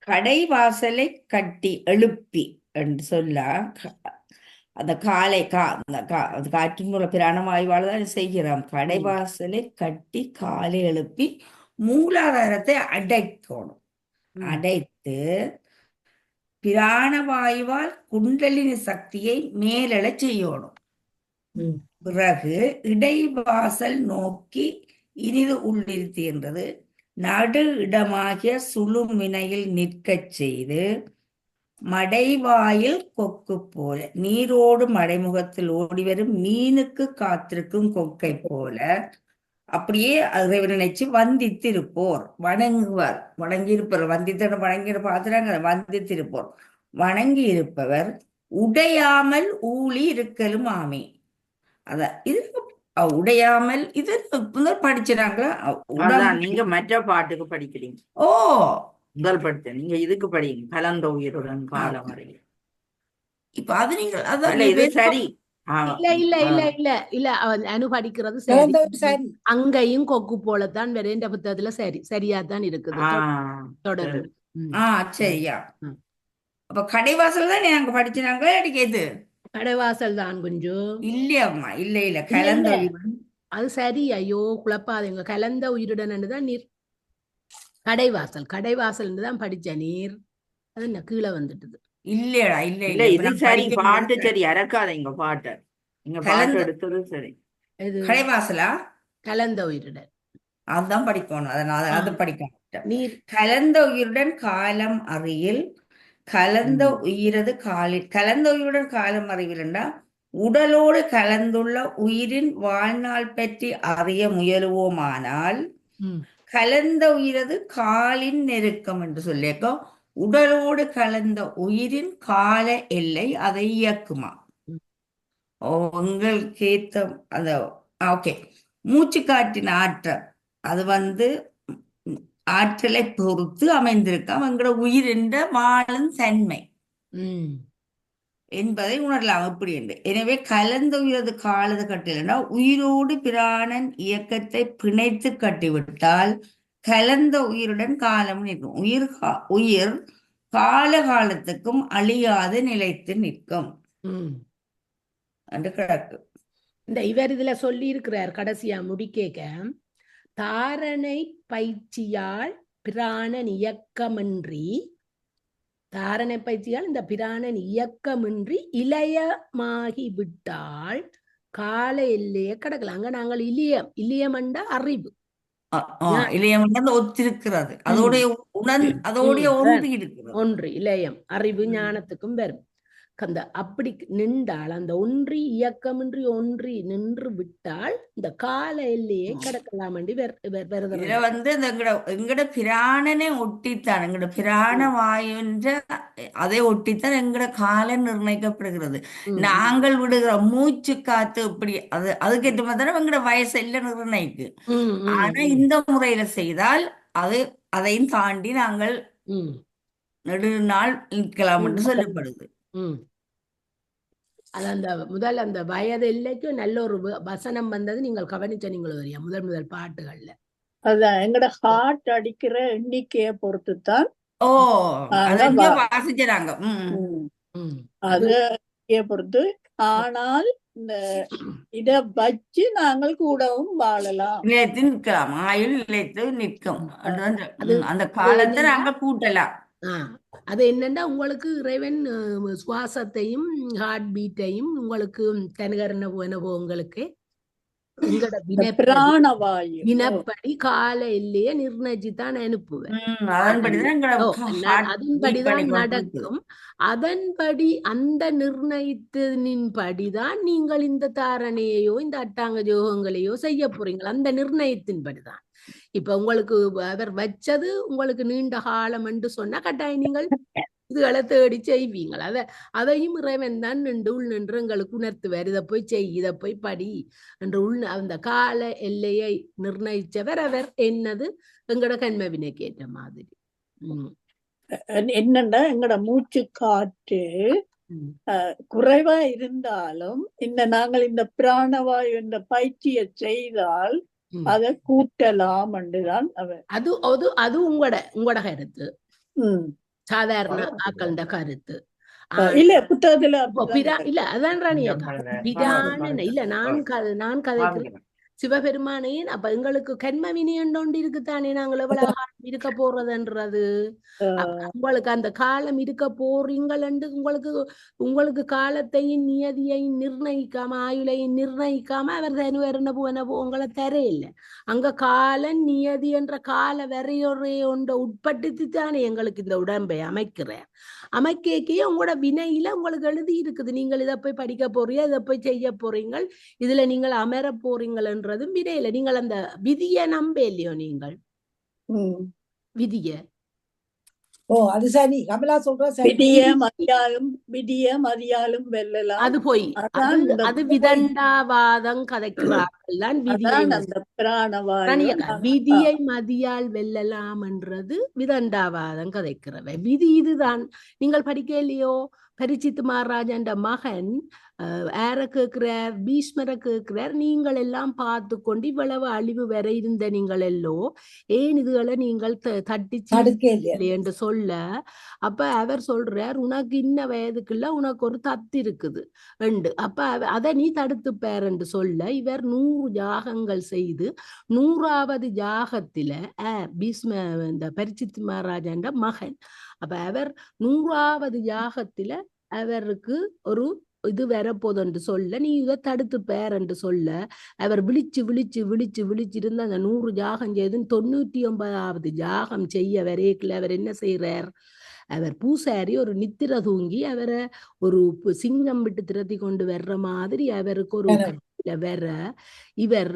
கடைவாசலை கட்டி எழுப்பி என்று சொல்ல அந்த காலை காற்றின் மூல பிராணவாயுவால் தான் செய்கிறோம். கடைவாசலை கட்டி காலை எழுப்பி மூலாதாரத்தை அடைக்கணும். அடைத்து பிராணவாயுவால் குண்டலினி சக்தியை மேலெழச் செய்யணும். பிறகு இடைவாசல் நோக்கி இனிது உள்ளிருத்தின்றது நடு இடமாகிய சுழுமினையில் நிற்கச் செய்து மடைவாயில் கொக்கு போல நீரோடு மடைமுகத்தில் ஓடிவரும் மீனுக்கு காத்திருக்கும் கொக்கை போல அப்படியே இறைவனை நினைச்சு வந்தித்திருப்போர் வணங்குவார். வணங்கியிருப்பவர் வந்தித்தன வணங்கிற பாத்துறாங்க. வந்தித்திருப்போர் வணங்கி இருப்பவர் உடையாமல் ஊழி இருக்கலும் ஆமே. அதான் இது உடையாமல் இது படிச்சுறாங்க. நீங்க மற்ற பாட்டுக்கு படிக்கிறீங்க. ஓ, முதல் படித்த நீங்க இதுக்கு படிங்க, கலந்த உயிருடன் காலம் வரையில். இப்ப அது நீங்க அதான் இது சரி. இல்ல அனு படிக்கிறது சரி. அங்கேயும் கொக்கு போலத்தான் வேற புத்தகத்துல சரி சரியாதான் இருக்குது. தொடரும். சரியா. அப்ப கடைவாசல் தான் நாங்க படிச்சுனாங்க. அடிக்கிறது கடைவாசல் தான் கொஞ்சம் இல்லையம்மா. இல்ல கலந்த அது சரி. ஐயோ குழப்பாதீங்க. கலந்த உயிருடன் தான் நீர் கடைவாசல் தான் படிச்ச நீர். அது என்ன கீழே வந்துட்டுது. இல்லடா இல்ல இது சரி. பாட்டு சரி. அறக்காதீங்க பாட்டு. நீங்க பாட்டு எடுத்தது சரி. கடைவாசலா கலந்த உயிருடன் அதுதான் படிக்கணும். அதனால அது படிக்கணும். நீர் கலந்த உயிருடன் காலம் அறியில் கலந்த உயிரது காலில் கலந்த உயிருடன் காலம் அறிவில்ண்டா உடலோடு கலந்துள்ள உயிரின் வாழ்நாள் பற்றி அறிய முயலுவோமானால் கலந்த உயிரது காலின் நெருக்கம் என்று சொல்லியிருக்கோ. உடலோடு கலந்த உயிரின் கால எல்லை அதை இயக்குமா. உங்களுக்கு ஏத்த அந்த ஓகே. மூச்சு காற்றின் ஆற்றல் அது ஆற்றலை பொறுத்து அமைந்திருக்காம் எங்களோட உயிர் என்ற வாழும் தன்மை என்பதை உணரலாம். எப்படி என்று. எனவே கலந்த உயிரது காலது கட்டிலன்னா உயிரோடு பிராணன் இயக்கத்தை பிணைத்து கட்டிவிட்டால் கலந்த உயிருடன் காலம் நிற்கும். உயிர் காலத்துக்கும் அழியாது நிலைத்து நிற்கும் என்று கிடக்கு. இந்த இவர் இதுல சொல்லி இருக்கிறார் கடைசியா முடிக்க, தாரணை பயிற்சியால் பிராணன் இயக்கமின்றி தாரணை பயிற்சியால் இந்த பிராணன் இயக்கமின்றி இளையமாகி விட்டால் கால எல்லையே கிடக்கல. அங்க நாங்கள் இலியம் என்ற அறிவு இளையம் ஒத்திருக்கிறது. அதோடைய ஒன்று இருக்கிறது. ஒன்று இளையம் அறிவு ஞானத்துக்கும் வரும். அந்த அப்படி நின்றால் அந்த ஒன்றி இயக்கமின்றி ஒன்றி நின்று விட்டால் இந்த கால எல்லையே கிடக்கலாம். எங்கட பிராணனை ஒட்டித்தான் எங்கட பிராண வாயுன்ற அதை ஒட்டித்தான் எங்கட காலம் நிர்ணயிக்கப்படுகிறது. நாங்கள் விடுகிற மூச்சு காத்து இப்படி அதுக்கேற்ற மாதிரி எங்கட வயசு எல்லாம் நிர்ணயிக்கு. ஆனா இந்த முறையில செய்தால் அதையும் தாண்டி நாங்கள் நெடுநாள் நிற்கலாம் என்று சொல்லப்படுது. அது அந்த அந்த வயது எல்லைக்கு நல்ல ஒரு வசனம் வந்தது. நீங்கள் கவனிச்ச நீங்களும் முதல் பாட்டுகள்ல அதான் எங்கட ஹார்ட் அடிக்கிற எண்ணிக்கைய பொறுத்துத்தான் ஓ நாங்க அத இங்க வாசிக்கிறாங்க. அது எண்ணிக்கைய பொறுத்து. ஆனால் இந்த இத வச்சு நாங்கள் கூடவும் வாழலாம். நிலைத்து நிற்கலாம், ஆயுள் நிலைத்து நிற்கும். அது அந்த காலத்தை நாங்க கூட்டலாம். அது என்னன்னா உங்களுக்கு இறைவன் சுவாசத்தையும் ஹார்ட் பீட்டையும் உங்களுக்கு தனுகரண உங்களுக்கு எங்கட பிராணவாயு வினப்படி கால எல்லைய நிர்ணயிச்சுதான் அனுப்புவேன். அதன்படிதான் அதன்படிதான் நடக்கும். அதன்படி அந்த நிர்ணயித்தனின் படிதான் நீங்கள் இந்த தாரணையையோ இந்த அட்டாங்க யோகங்களையோ செய்ய போறீங்க. அந்த நிர்ணயத்தின்படிதான். இப்ப உங்களுக்கு அவர் வச்சது உங்களுக்கு நீண்ட காலம் என்று சொன்னா கட்டாயம் நீங்கள் இதுகளை தேடி செய்வீங்கள். அதையும் இறைவன் தான் நின்று எங்களுக்கு உணர்த்துவார். இதை போய் செய், இதை போய் படி என்று அந்த கால எல்லையை நிர்ணயிச்சவர் அவர். என்னது எங்கட கண்ம வினைக்கு ஏற்ற மாதிரி. என்னண்டா எங்கட மூச்சு காற்று குறைவா இருந்தாலும் நாங்கள் இந்த பிராணவாயு இந்த பயிற்சியை செய்தால் அதை கூட்டலாம் என்றுதான் அவர். அது உங்களோட கருத்து, சாதாரண ஆக்கள கருத்து இல்ல. புத்தகத்துல இல்ல. அதான் ராணியா இல்ல. நான் கதைக்கிறேன் சிவபெருமானையும். அப்ப எங்களுக்கு கர்ம வினையண்டோண்டு இருக்குத்தானே நாங்கள் எவ்வளவு காலம் இருக்க போறதுன்றது. உங்களுக்கு அந்த காலம் இருக்க போறீங்களண்டு உங்களுக்கு காலத்தையும் நியதியையும் நிர்ணயிக்காம ஆயுளையும் நிர்ணயிக்காம அவர் தனுவரணபு உங்களை தரையில்லை. அங்க கால நியதி என்ற கால வரையொரே ஒன்றை உட்படுத்தி தானே எங்களுக்கு இந்த உடம்பை அமைக்கிறேன். அமைக்கையே உங்களோட வினையில உங்களுக்கு எழுதி இருக்குது. நீங்கள் இதை போய் படிக்க போறீங்க, இதை போய் செய்ய போறீங்க, இதுல நீங்கள் அமர போறீங்கன்றதும் வினையில. நீங்கள் அந்த விதியை நம்ப இல்லையோ நீங்கள் விதிய. அது சரி. கமலா சொல்ற விதிய மதியாலும் வெல்லலாம். அது போய் அது விதண்டாவாதம் கதைக்கிறார்கள் தான் விதியை மதியால் வெல்லலாம் என்றது விதண்டாவாதம் கதைக்கிறவை. விதி இதுதான். நீங்கள் படிக்க இல்லையோ? பரிச்சித்து மகாராஜாண்ட மகன் யார கேட்கிறார்? பீஷ்மரை கேட்கிறார். நீங்கள் எல்லாம் பார்த்து கொண்டு இவ்வளவு அழிவு வர இருந்த நீங்கள் எல்லோ ஏன் இதுகளை நீங்கள் தட்டி என்று சொல்ல, அப்ப அவர் சொல்றார், உனக்கு இன்ன வயதுக்குள்ள உனக்கு ஒரு தத்து இருக்குது ரெண்டு. அப்ப அதை நீ தடுத்து பேர் என்று சொல்ல, இவர் 100 யாகங்கள் செய்து 100வது யாகத்தில பீஷ்ம இந்த பரிச்சித்து மகாராஜாண்ட மகன். அப்ப அவர் 100வது யாகத்தில அவருக்கு ஒரு இது வரப்போது என்று சொல்ல, நீ இதை தடுத்து பேர் என்று சொல்ல, அவர் விழிச்சிருந்த அந்த 100 யாகம் செய்து 99வது யாகம் செய்ய வரைக்குள்ள அவர் என்ன செய்யறார்? அவர் பூசாரி ஒரு நித்திர தூங்கி அவரை ஒரு சிங்கம் விட்டு திரட்டி கொண்டு வர்ற மாதிரி அவருக்கு ஒரு வர இவர்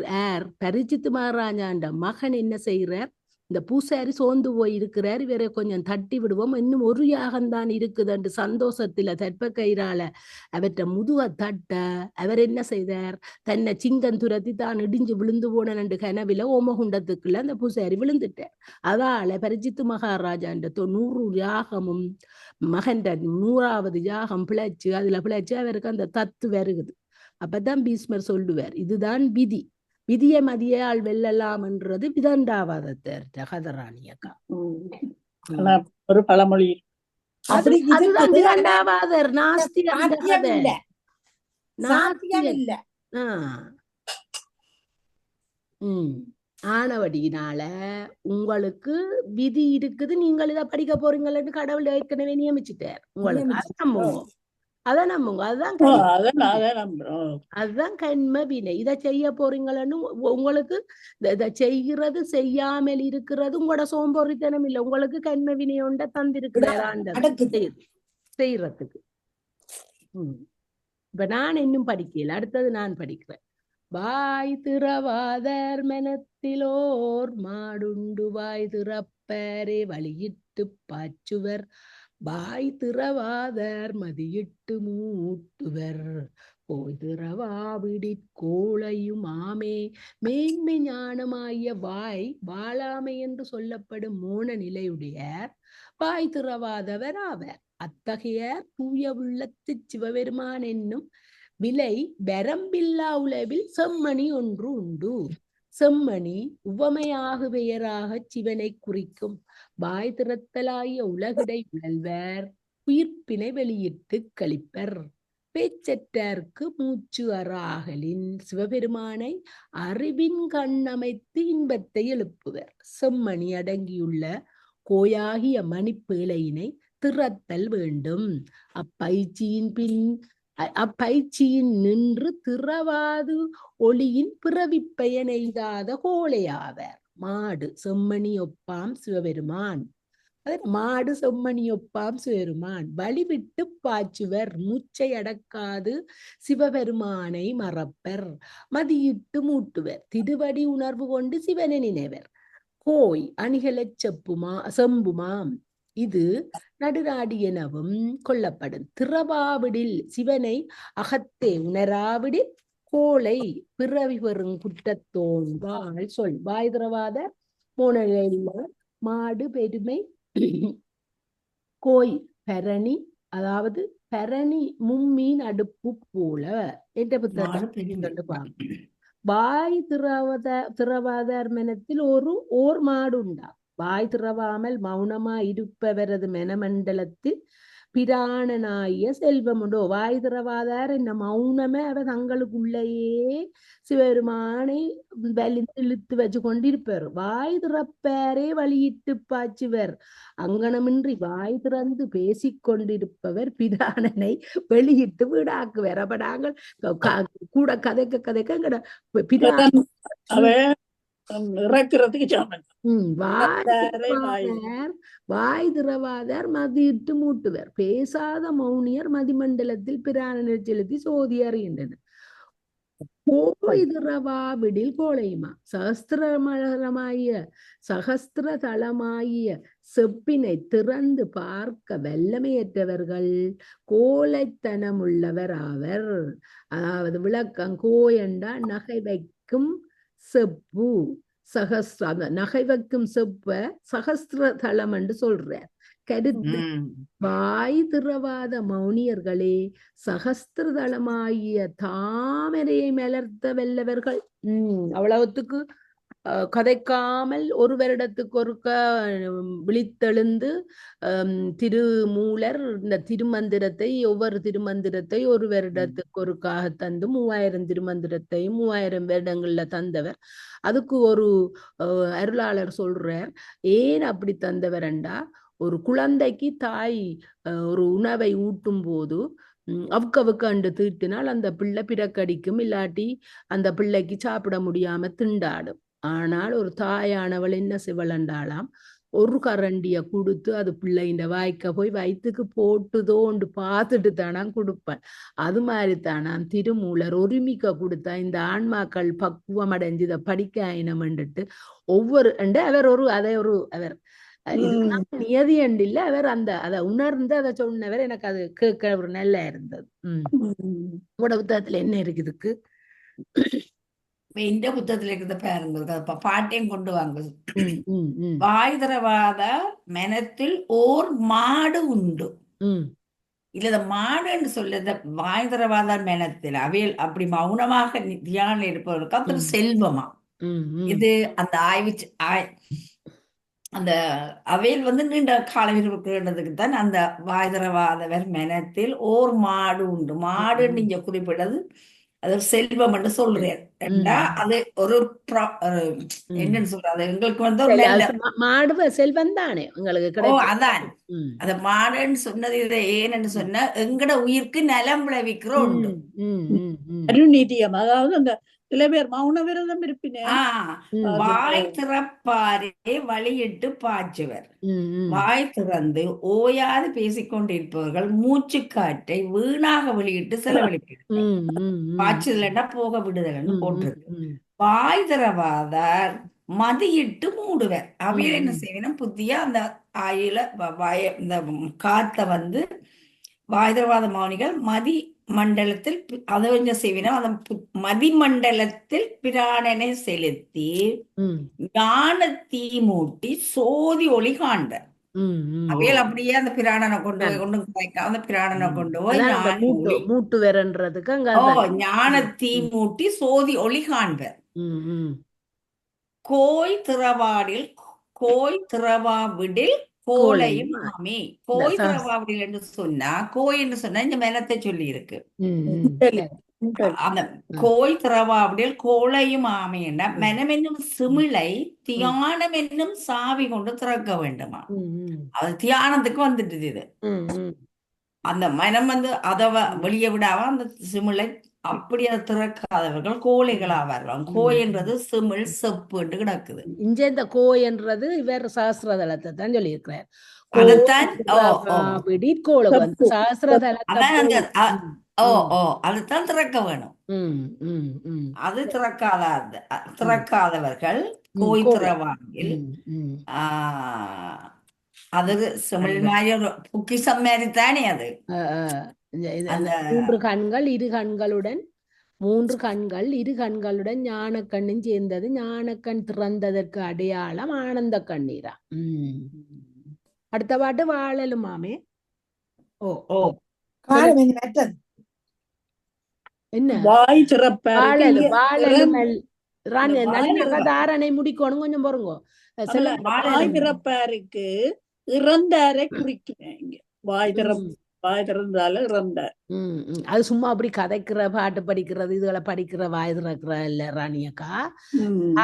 பரிச்சித்து மகாராஜாண்ட மகன் என்ன செய்யறார்? இந்த பூசாரி சோர்ந்து போய் இருக்கிறார், இவரை கொஞ்சம் தட்டி விடுவோம், இன்னும் ஒரு யாகம்தான் இருக்குது என்று சந்தோஷத்துல தற்ப கயிறால அவற்றை முதுவ தட்ட அவர் என்ன செய்தார்? தன்னை சிங்கம் துரத்தி தான் இடிஞ்சு விழுந்து போன 2 கனவில ஓமகுண்டத்துக்குள்ள அந்த பூசாரி விழுந்துட்டார். அதால பரிச்சித்து மகாராஜாண்ட 100 யாகமும் மகன் 100வது யாகம் பிழைச்சு அதுல பிழைச்சு அவருக்கு அந்த தத்து வருகுது. அப்பதான் பீஷ்மர் சொல்லுவார், இதுதான் விதி. விதிய மதியால் வெல்லலாம் என்றது விதண்டாவாதத்தை கதராணியக்கா. ஒரு பழமொழி. அதுதான் விதண்டாவாதர். நாஸ்திகர் இல்ல. ஆனவடியினால உங்களுக்கு விதி இருக்குது, நீங்கள் இதை படிக்க போறீங்கன்னு கடவுள் ஏற்கனவே நியமிச்சுட்டார் உங்களுக்கு. அதை நம்புங்க. அதுதான் கண்ம வினை. இதை செய்ய போறீங்களன்னு உங்களுக்கு இதை செய்கிறது செய்யாமல் இருக்கிறது உங்களோட சோம்பேறித்தனம் இல்லை. உங்களுக்கு கண்ம வினையொண்ட தந்திருக்கிறார் செய்யறதுக்கு. இப்ப நான் இன்னும் படிக்கல, அடுத்தது நான் படிக்கிறேன். வாய் திறவாதர் மனத்திலோர் மாடுண்டு வாய் திறப்பரே வழியிட்டு பாச்சுவர் வாய் திறவாதர் மதியிட்டு மூட்டுவர் போய் திறவாவிடி கோளையும் ஆமே. மேன்மை ஞானமாய வாய் வாழாமை என்று சொல்லப்படும் மோன நிலையுடையார் வாய் திறவாதவர் ஆவர். அத்தகையார் தூய உள்ளத்து சிவபெருமான் என்னும் விலை வரம்பில்லா உலகில் செம்மணி ஒன்று உண்டு. செம்மணி உவமையாக பெயராக சிவனை குறிக்கும். வாய் திறத்தலாய உலகிடை உழல்வர் உயிர்ப்பினை வெளியிட்டு கழிப்பர். பேச்சற்றார்க்கு மூச்சு அறாகலின் சிவபெருமானை அறிவின் கண்ணமைத்து இன்பத்தை எழுப்புவர். செம்மணி அடங்கியுள்ள கோயாகிய மணிப்பேழையினை திறத்தல் வேண்டும். அப்பயிற்சியின் நின்று திறவாது ஒளியின் பிறவிப்பயன் எய்தாத கோழையாவர். மாடு செம்மணி ஒப்பாம் சிவபெருமான். மாடு செம்மணி ஒப்பாம் சிவபெருமான். வழிவிட்டு பாய்ச்சுவர் மூச்சை அடக்காது சிவபெருமானை மறப்பர். மதியிட்டு மூட்டுவர் திருவடி உணர்வு கொண்டு சிவனை நினைவர். கோய் அணிகலச் செம்புமாம். இது நடுநாடி எனவும் கொள்ளப்படும். திறவாவிடில் சிவனை அகத்தே உணராவிடில் கோளை பிறவி பெறும் குற்றத்தோன் வாழ் சொல். வாய் திறவாத மோனலையில் மாடு பெருமை கோய் பரணி, அதாவது பரணி மும்மீன் அடுப்பு போல என்ற புத்தகத்தை வாய் திறவாதார் மனத்தில் ஓர் மாடு உண்டா. வாய் திறவாமல் மௌனமா இருப்பவரது மனமண்டலத்தில் பிராணனாய செல்வமுண்டோ. வாய் திறவாதார் என்ன மௌனமே அவர் தங்களுக்குள்ளேயே சிவபெருமானை இழுத்து வச்சு கொண்டிருப்பார். வாய் திறப்பாரே வழியிட்டு பாய்ச்சுவர். அங்கனமின்றி வாய் திறந்து பேசிக்கொண்டிருப்பவர் பிராணனை வெளியிட்டு வீடாக்குவர். அப்ப நாங்கள் கூட கதைக்க இறக்குறதுக்கு சாமன். வாய் திறவாதார் மதியிட்டு மூட்டுவர். பேசாத மௌனியர் மதிமண்டலத்தில் பிராணனை செலுத்தி சோதி அறிகின்றனர். கோய் திறவாவிடில் கோளையுமா. சகஸ்திர தளமாகிய செப்பினை திறந்து பார்க்க வல்லமையற்றவர்கள் கோழைத்தனமுள்ளவர் ஆவர். அதாவது விளக்கம். கோயண்டா நகை வைக்கும் செப்பு. அந்த நகை வைக்கும் செப்ப சகஸ்திர தளம் என்று சொல்றார். கருத்து. வாய் திறவாத மௌனியர்களே சகஸ்திர தளமாகிய தாமரையை மலர்த்த வல்லவர்கள். அவ்வளவுத்துக்கு கதைக்காமல் ஒரு வருடத்துக்கு ஒருக்க விழித்தெழுந்து திருமூலர் இந்த திருமந்திரத்தை ஒவ்வொரு திருமந்திரத்தை ஒரு வருடத்துக்கு ஒருக்காக தந்து 3000 திருமந்திரத்தையும் 3000 வருடங்கள்ல தந்தவர். அதுக்கு ஒரு அருளாளர் சொல்றார், ஏன் அப்படி தந்தவரண்டா, ஒரு குழந்தைக்கு தாய் ஒரு உணவை ஊட்டும் போது அவுக்கவுக்கு தீட்டினால் அந்த பிள்ளை பிறக்கடிக்கும், இல்லாட்டி அந்த பிள்ளைக்கு சாப்பிட முடியாம திண்டாடும். ஆனால் ஒரு தாயானவள் என்ன செய்வளண்டாலாம், ஒரு கரண்டிய கொடுத்து அது பிள்ளைண்ட வாய்க்க போய் வயிற்றுக்கு போட்டுதோண்டு பார்த்துட்டு தானாம் கொடுப்பாள். அது மாதிரி தானாம் திருமூலர் ஒருமிக்க கொடுத்தா இந்த ஆன்மாக்கள் பக்குவம் அடைஞ்சு இதை படிக்க ஆயினம்ன்ட்டு ஒவ்வொரு அவர் அவர் நியதி அண்டில்ல அவர் அதை உணர்ந்து அதை சொன்னவர். எனக்கு அது கேட்க ஒரு நல்லா இருந்தது. உங்களோட புத்தகத்துல என்ன இருக்குதுக்கு? இந்த புத்தகத்துல இருக்கிறத பாருங்க, பாட்டையும் கொண்டு வாங்க. வாய் திறவாத மனத்தில் ஓர் மாடு உண்டு. இல்ல மாடுன்னு சொல்லுத வாய் திறவாத மனத்தில் அவையில் அப்படி மௌனமாக தியானம் இருப்பவர்களுக்கு அது செல்வமா. இது அந்த அந்த அவையில் நீண்ட காலம் இருக்கிறதுக்கு தான் அந்த வாய் திறவாதவர் மனத்தில் ஓர் மாடு உண்டு. மாடுன்னு நீங்க குறிப்பிட்டது அது ஒரு செல்வம் என்று சொல்றேன். அது ஒரு என்னன்னு சொல்றது, எங்களுக்கு மாடு செல்வம் தானே உங்களுக்கு. அதான் அத மாடுன்னு சொன்னது இதை ஏன்னு சொன்ன எங்கட உயிருக்கு நலம் விளைவிக்கிற உண்டு அருநிதியம். அதாவது அந்த சில பேர் மௌன விரதம் இருப்பினே. வாய் திறப்பாரே வழியிட்டு பாய்ச்சுவர். வாய் திறந்து ஓயாது பேசிக்கொண்டிருப்பவர்கள் மூச்சு காற்றை வீணாக வெளியிட்டு செலவழிப்பார்கள். பாய்ச்சுதல்னா போக விடுதல்னு போட்டிருக்கு. வாய் திறவாதார் மதியிட்டு மூடுவர். அவையில என்ன செய்யணும், புத்தியா அந்த ஆயில இந்த காத்த வாய் திறவாத மௌனிகள் மதி மண்டலத்தில் அதை கொஞ்சம் செய்வினா அந்த மதிமண்டலத்தில் பிராணனை செலுத்தி ஞான தீ மூட்டி சோதி ஒளி காண்ட. அவையில் அப்படியே அந்த பிராணனை கொண்டு போய் அந்த பிராணனை கொண்டு போய் மூட்டுவர்ன்றதுக்கு ஞான தீ மூட்டி சோதி ஒளி காண்பர். கோய் திறவாடில் கோய் திறவாவிடில் கோலையும் கோலையும் ஆமே. இந்த கோய் திறவாவிடில் என்று சொன்னா, கோய் என்று சொன்னா இந்த மெனத்தை சொல்லி இருக்கு. சரி. அந்த கோய் திறவாவிடில் கோலையும் ஆமைன்னா மனம் என்னும் சிமிழை தியானம் என்னும் சாவி கொண்டு திறக்க வேண்டுமா. அது தியானத்துக்கு வந்துட்டு இது. அந்த மனம் வந்து அதை வெளியே விடாம அந்த சிமிழை அப்படி அதை திறக்காதவர்கள் கோழைகளா வரலாம். கோய் என்றது சிமிழ் செப்புன்னு கிடக்குது. இங்க இந்த கோயன்றது இவர் சாஸ்திரதலத்தை தான் சொல்லியிருக்கிறார். அதைத்தான் கோளுக்கு வந்து சாஸ்திரதலத்தை அதான் அந்த அதுதான் திறக்க வேணும். அது திறக்காதவர்கள் கோய் திறவாங்கில் அது சிமிழ் மாதிரி ஒரு பொக்கிஷம் மாதிரி தானே அது. மூன்று கண்கள் இரு கண்களுடன் ஞான கண்ணும் சேர்ந்தது. ஞானக்கண் திறந்ததற்கு அடையாளம் ஆனந்த கண்ணீரா. அடுத்த பாட்டு வாழலுமாமே. என்ன வாய் திறப்பாருக்கு தாரணை முடிக்கணும். கொஞ்சம் பொறுங்க. வாய் திறப்பாருக்கு இறந்தாரை குறிக்கிறேன். வாய் திறந்தால இறந்தார். அது சும்மா அப்படி கதைக்கிற பாட்டு படிக்கிறது இதுகளை படிக்கிற வாய் திறக்கிற இல்ல ராணியக்கா.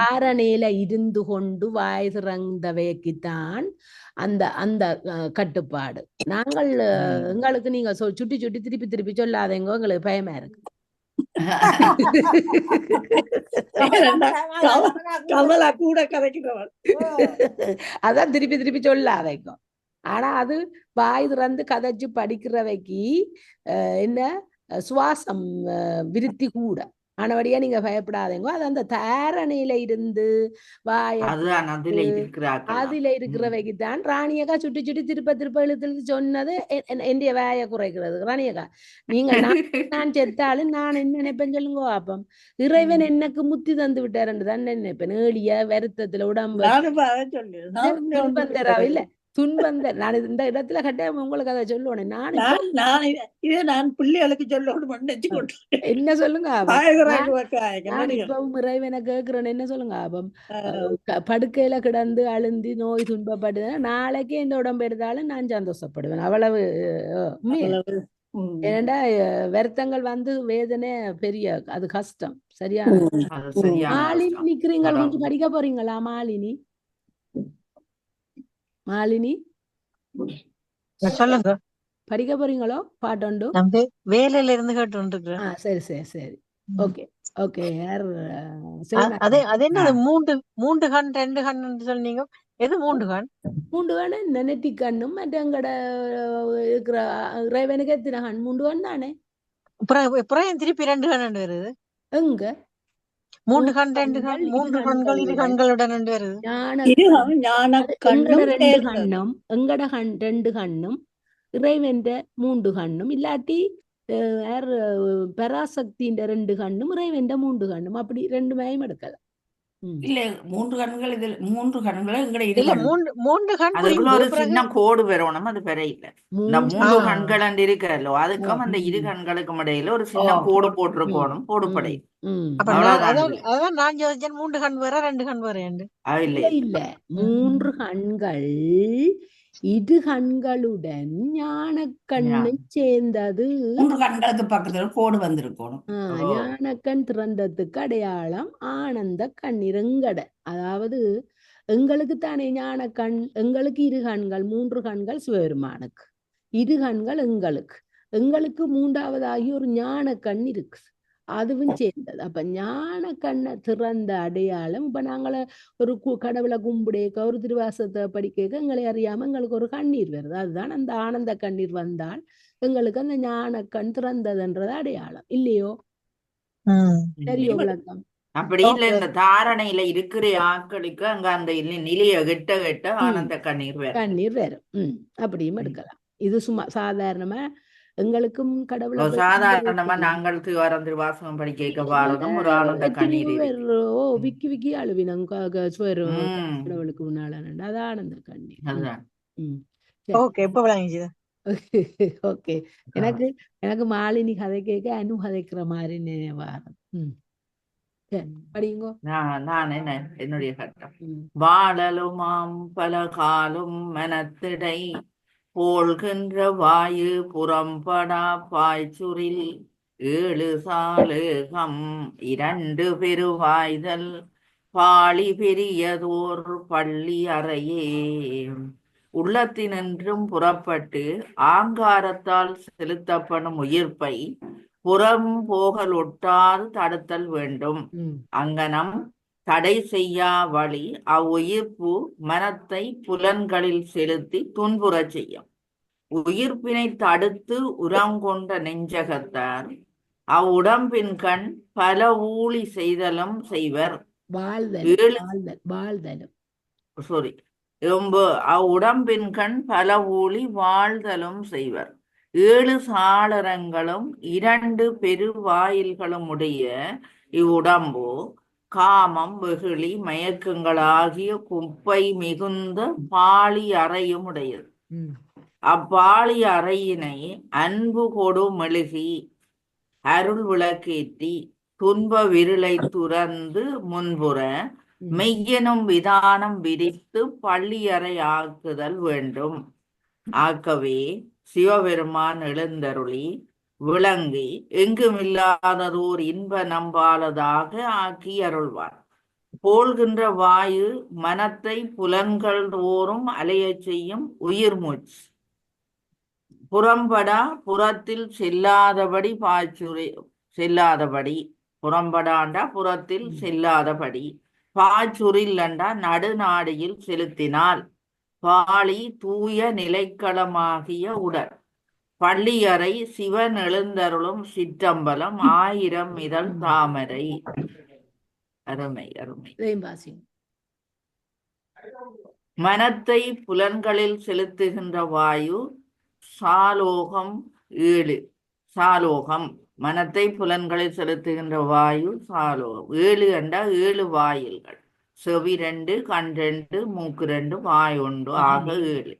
ஆரணையில இருந்து கொண்டு வாய் திறந்தவைக்குத்தான் அந்த அந்த கட்டுப்பாடு. நாங்கள் எங்களுக்கு நீங்க சுட்டி சுட்டி திருப்பி சொல்லாதேங்க, எங்களுக்கு பயமா இருக்கு. கமலா கூட கதைக்கிறவள் அதான் திருப்பி சொல்லாதேங்க. ஆனா அது வாய் திறந்து கதைச்சு படிக்கிறவைக்கு என்ன சுவாசம் விருத்தி கூட. ஆனபடியா நீங்க பயப்படாதீங்க. அது அந்த தாரணையில இருந்து அதுல இருக்கிறவைக்கு தான் ராணியக்கா சுட்டி திருப்ப இழுத்து சொன்னது என்னுடைய வாயை குறைக்கிறது. ராணியக்கா நீங்க நான் செத்தாலும் நான் என்ன நினைப்பேன் சொல்லுங்க. அப்பம் இறைவன் எனக்கு முத்தி தந்து விட்டாருன்னு தான் நினைப்பேன். ஏழிய வருத்தத்துல உடம்பு இல்ல துன்பந்த. நான் இந்த இடத்துல கட்டாயம் உங்களுக்கு அதை சொல்லுவேன். நான் பிள்ளைகளுக்கு சொல்லணும் என்ன சொல்லுங்க. நான் இப்பவும் இறைவனை கேட்கிறேன். என்ன சொல்லுங்க. அப்பம் படுக்கையில கிடந்து அழுந்தி நோய் துன்பப்படுது. நாளைக்கு இந்த உடம்பு எடுத்தாலும் நான் சந்தோஷப்படுவேன். அவ்வளவு ஏன்னா வருத்தங்கள் வந்து வேதனை பெரிய அது கஷ்டம். சரியா? மாலினி நிக்கிறீங்க, கொஞ்சம் படிக்க போறீங்களா? மாலினி சொல்லுங்க. படிக்க போறீங்களோ? பாட்டு வேலையில இருந்து கேட்டு. சரி. ஓகே. அது என்னது மூன்று கண் 2 கண் சொன்னீங்க. எது மூன்று கண்? இந்த நெட்டி கண்ணும் மற்றங்கட இருக்கிற இறைவனுக்கு எத்தனை கண்? 3 கண் தானே. அப்புறம் திருப்பி 2 கண் வருது. எங்க 3 கண் 2 கண் 3 கண்கள் 2 கண்களுடன் வருது. எங்கட 2 கண்ணும் இறைவன் 3 கண்ணும் இல்லாட்டி பராசக்தியின் 2 கண்ணும் இறைவன் 3 கண்ணும் அப்படி 2 மயம் எடுக்கலாம். இல்ல 3 கண்கள் இதுல 3 கண்கள் எங்கட இல்ல 3 கண் ஒரு சின்ன கோடு வரணும். அது பெரிய இல்ல. இந்த 3 கண்கள் இருக்கല്ലോ அதுக்கும் அந்த 2 கண்களுக்கும் இடையில ஒரு சின்ன கோடு போட்டிருக்கணும். போடுபடை. அதான் நான் யோசிச்சேன் 3 கண் வேற 2 கண் வேற. இல்ல 3 கண்கள் 2 கண்களுடன் ஞானக்கண்ணு சேர்ந்தது. 3 கண்களுக்கு பக்கத்துல கோடு வந்திருக்கணும். ஞானக்கண் திறந்ததுக்கு அடையாளம் ஆனந்த கண்ணீரங்கட. அதாவது எங்களுக்கு தானே ஞானக்கண். எங்களுக்கு 2 கண்கள் 3 கண்கள் சிவபெருமானுக்கு, 2 கண்கள் எங்களுக்கு 3ஆவதாகி ஒரு ஞானக்கண் இருக்கு. அதுவும் சேர்ந்தது. அப்ப ஞான கண்ணை திறந்த அடையாளம். இப்ப நாங்கள ஒரு கடவுளை கும்பிடேக்க ஒரு திருவாசத்தை படிக்க எங்களை அறியாம எங்களுக்கு ஒரு கண்ணீர் வருது. அதுதான் அந்த ஆனந்த கண்ணீர் வந்தால் எங்களுக்கு அந்த ஞான கண் திறந்ததுன்றது அடையாளம் இல்லையோ? சரியோ விளக்கம்? அப்படி இல்ல இந்த தாரணையில இருக்கிற ஆட்களுக்கு அங்க அந்த நிலைய கெட்ட ஆனந்த கண்ணீர் வரும். அப்படியும் எடுக்கலாம். இது சும்மா சாதாரணமா எங்களுக்கும் கடவுளை சாதாரணமா நாங்கள் திருவாசகம் படிக்க பாரதம் ஒரு ஆனந்த கண்ணீர் விக்கி அழுவினம் கடவுளுக்கு முன்னால அது ஆனந்த கண்ணீர். ஓகே. எனக்கு மாலினி கதை கேட்க அனு கதைக்கிற மாதிரி நினைவாரம். படிங்கோ. நான் என்னுடைய கட்டம். ம். வாழலுமாம் பலகாலும் மனத்திடை போழ்கின்ற வாயு புறம்படா பாய்ச்சுரில் ஏழு சாலுகம் இரண்டு பெருவாய்தல் பாழி பெரியதோர் பள்ளி அறையே. உள்ளத்தினின்றும் புறப்பட்டு ஆங்காரத்தால் செலுத்தப்படும் உயிர்ப்பை புறம் போகல் ஒட்டாது தடுத்தல் வேண்டும். ம். அங்கனம் தடை செய்யா வழி அவ்வுயிர்ப்பு மனத்தை புலன்களில் செலுத்தி துன்புறச் செய்யும். உயிர்ப்பினை தடுத்து உரங்கொண்ட நெஞ்சகத்தார் அவ்வுடம்பின் கண் பல ஊழி செய்தலும் செய்வர். வாழ்தலும் அவ்வுடம்பின் கண் பல ஊழி வாழ்தலும் செய்வர். ஏழு சாளரங்களும் இரண்டு பெருவாயில்களும் உடைய இவ்வுடம்பு காமம் வெகுளி மயக்கங்களாகிய குப்பை மிகுந்த பாழி அறையும் உடையது. அப்பாழி அறையினை அன்பு கொடு மெழுகி அருள் விளக்கேற்றி துன்ப விருளை துறந்து முன்புற மெய்யெனும் விதானம் விரித்து பள்ளியறை ஆக்குதல் வேண்டும். ஆக்கவே சிவபெருமான் எழுந்தருளி விளங்கி எங்குமில்லாததோர் இன்ப நம்பாலதாக ஆக்கி அருள்வார். போல்கின்ற வாயு மனத்தை புலன்கள் தோறும் அலையச் செய்யும் உயிர் மூச்சு. புறம்படா புறத்தில் புறம்படாண்டா புறத்தில் செல்லாதபடி பாச்சுரில்லண்டா நடுநாடியில் செலுத்தினால் பாழி தூய நிலைக்களமாகிய உடல் பள்ளியறை சிவன் எழுந்தருளும் சிற்றம்பலம் 1000 இதழ் தாமரை. அருமை அருமை. மனத்தை புலன்களில் செலுத்துகின்ற வாயு சாலோகம் 7. சாலோகம் மனத்தை புலன்களில் செலுத்துகின்ற வாயு சாலோகம். 7 என்றா 7 வாயில்கள். செவி 2, கண் 2, மூக்கு 2, வாய் 1 ஆக 7.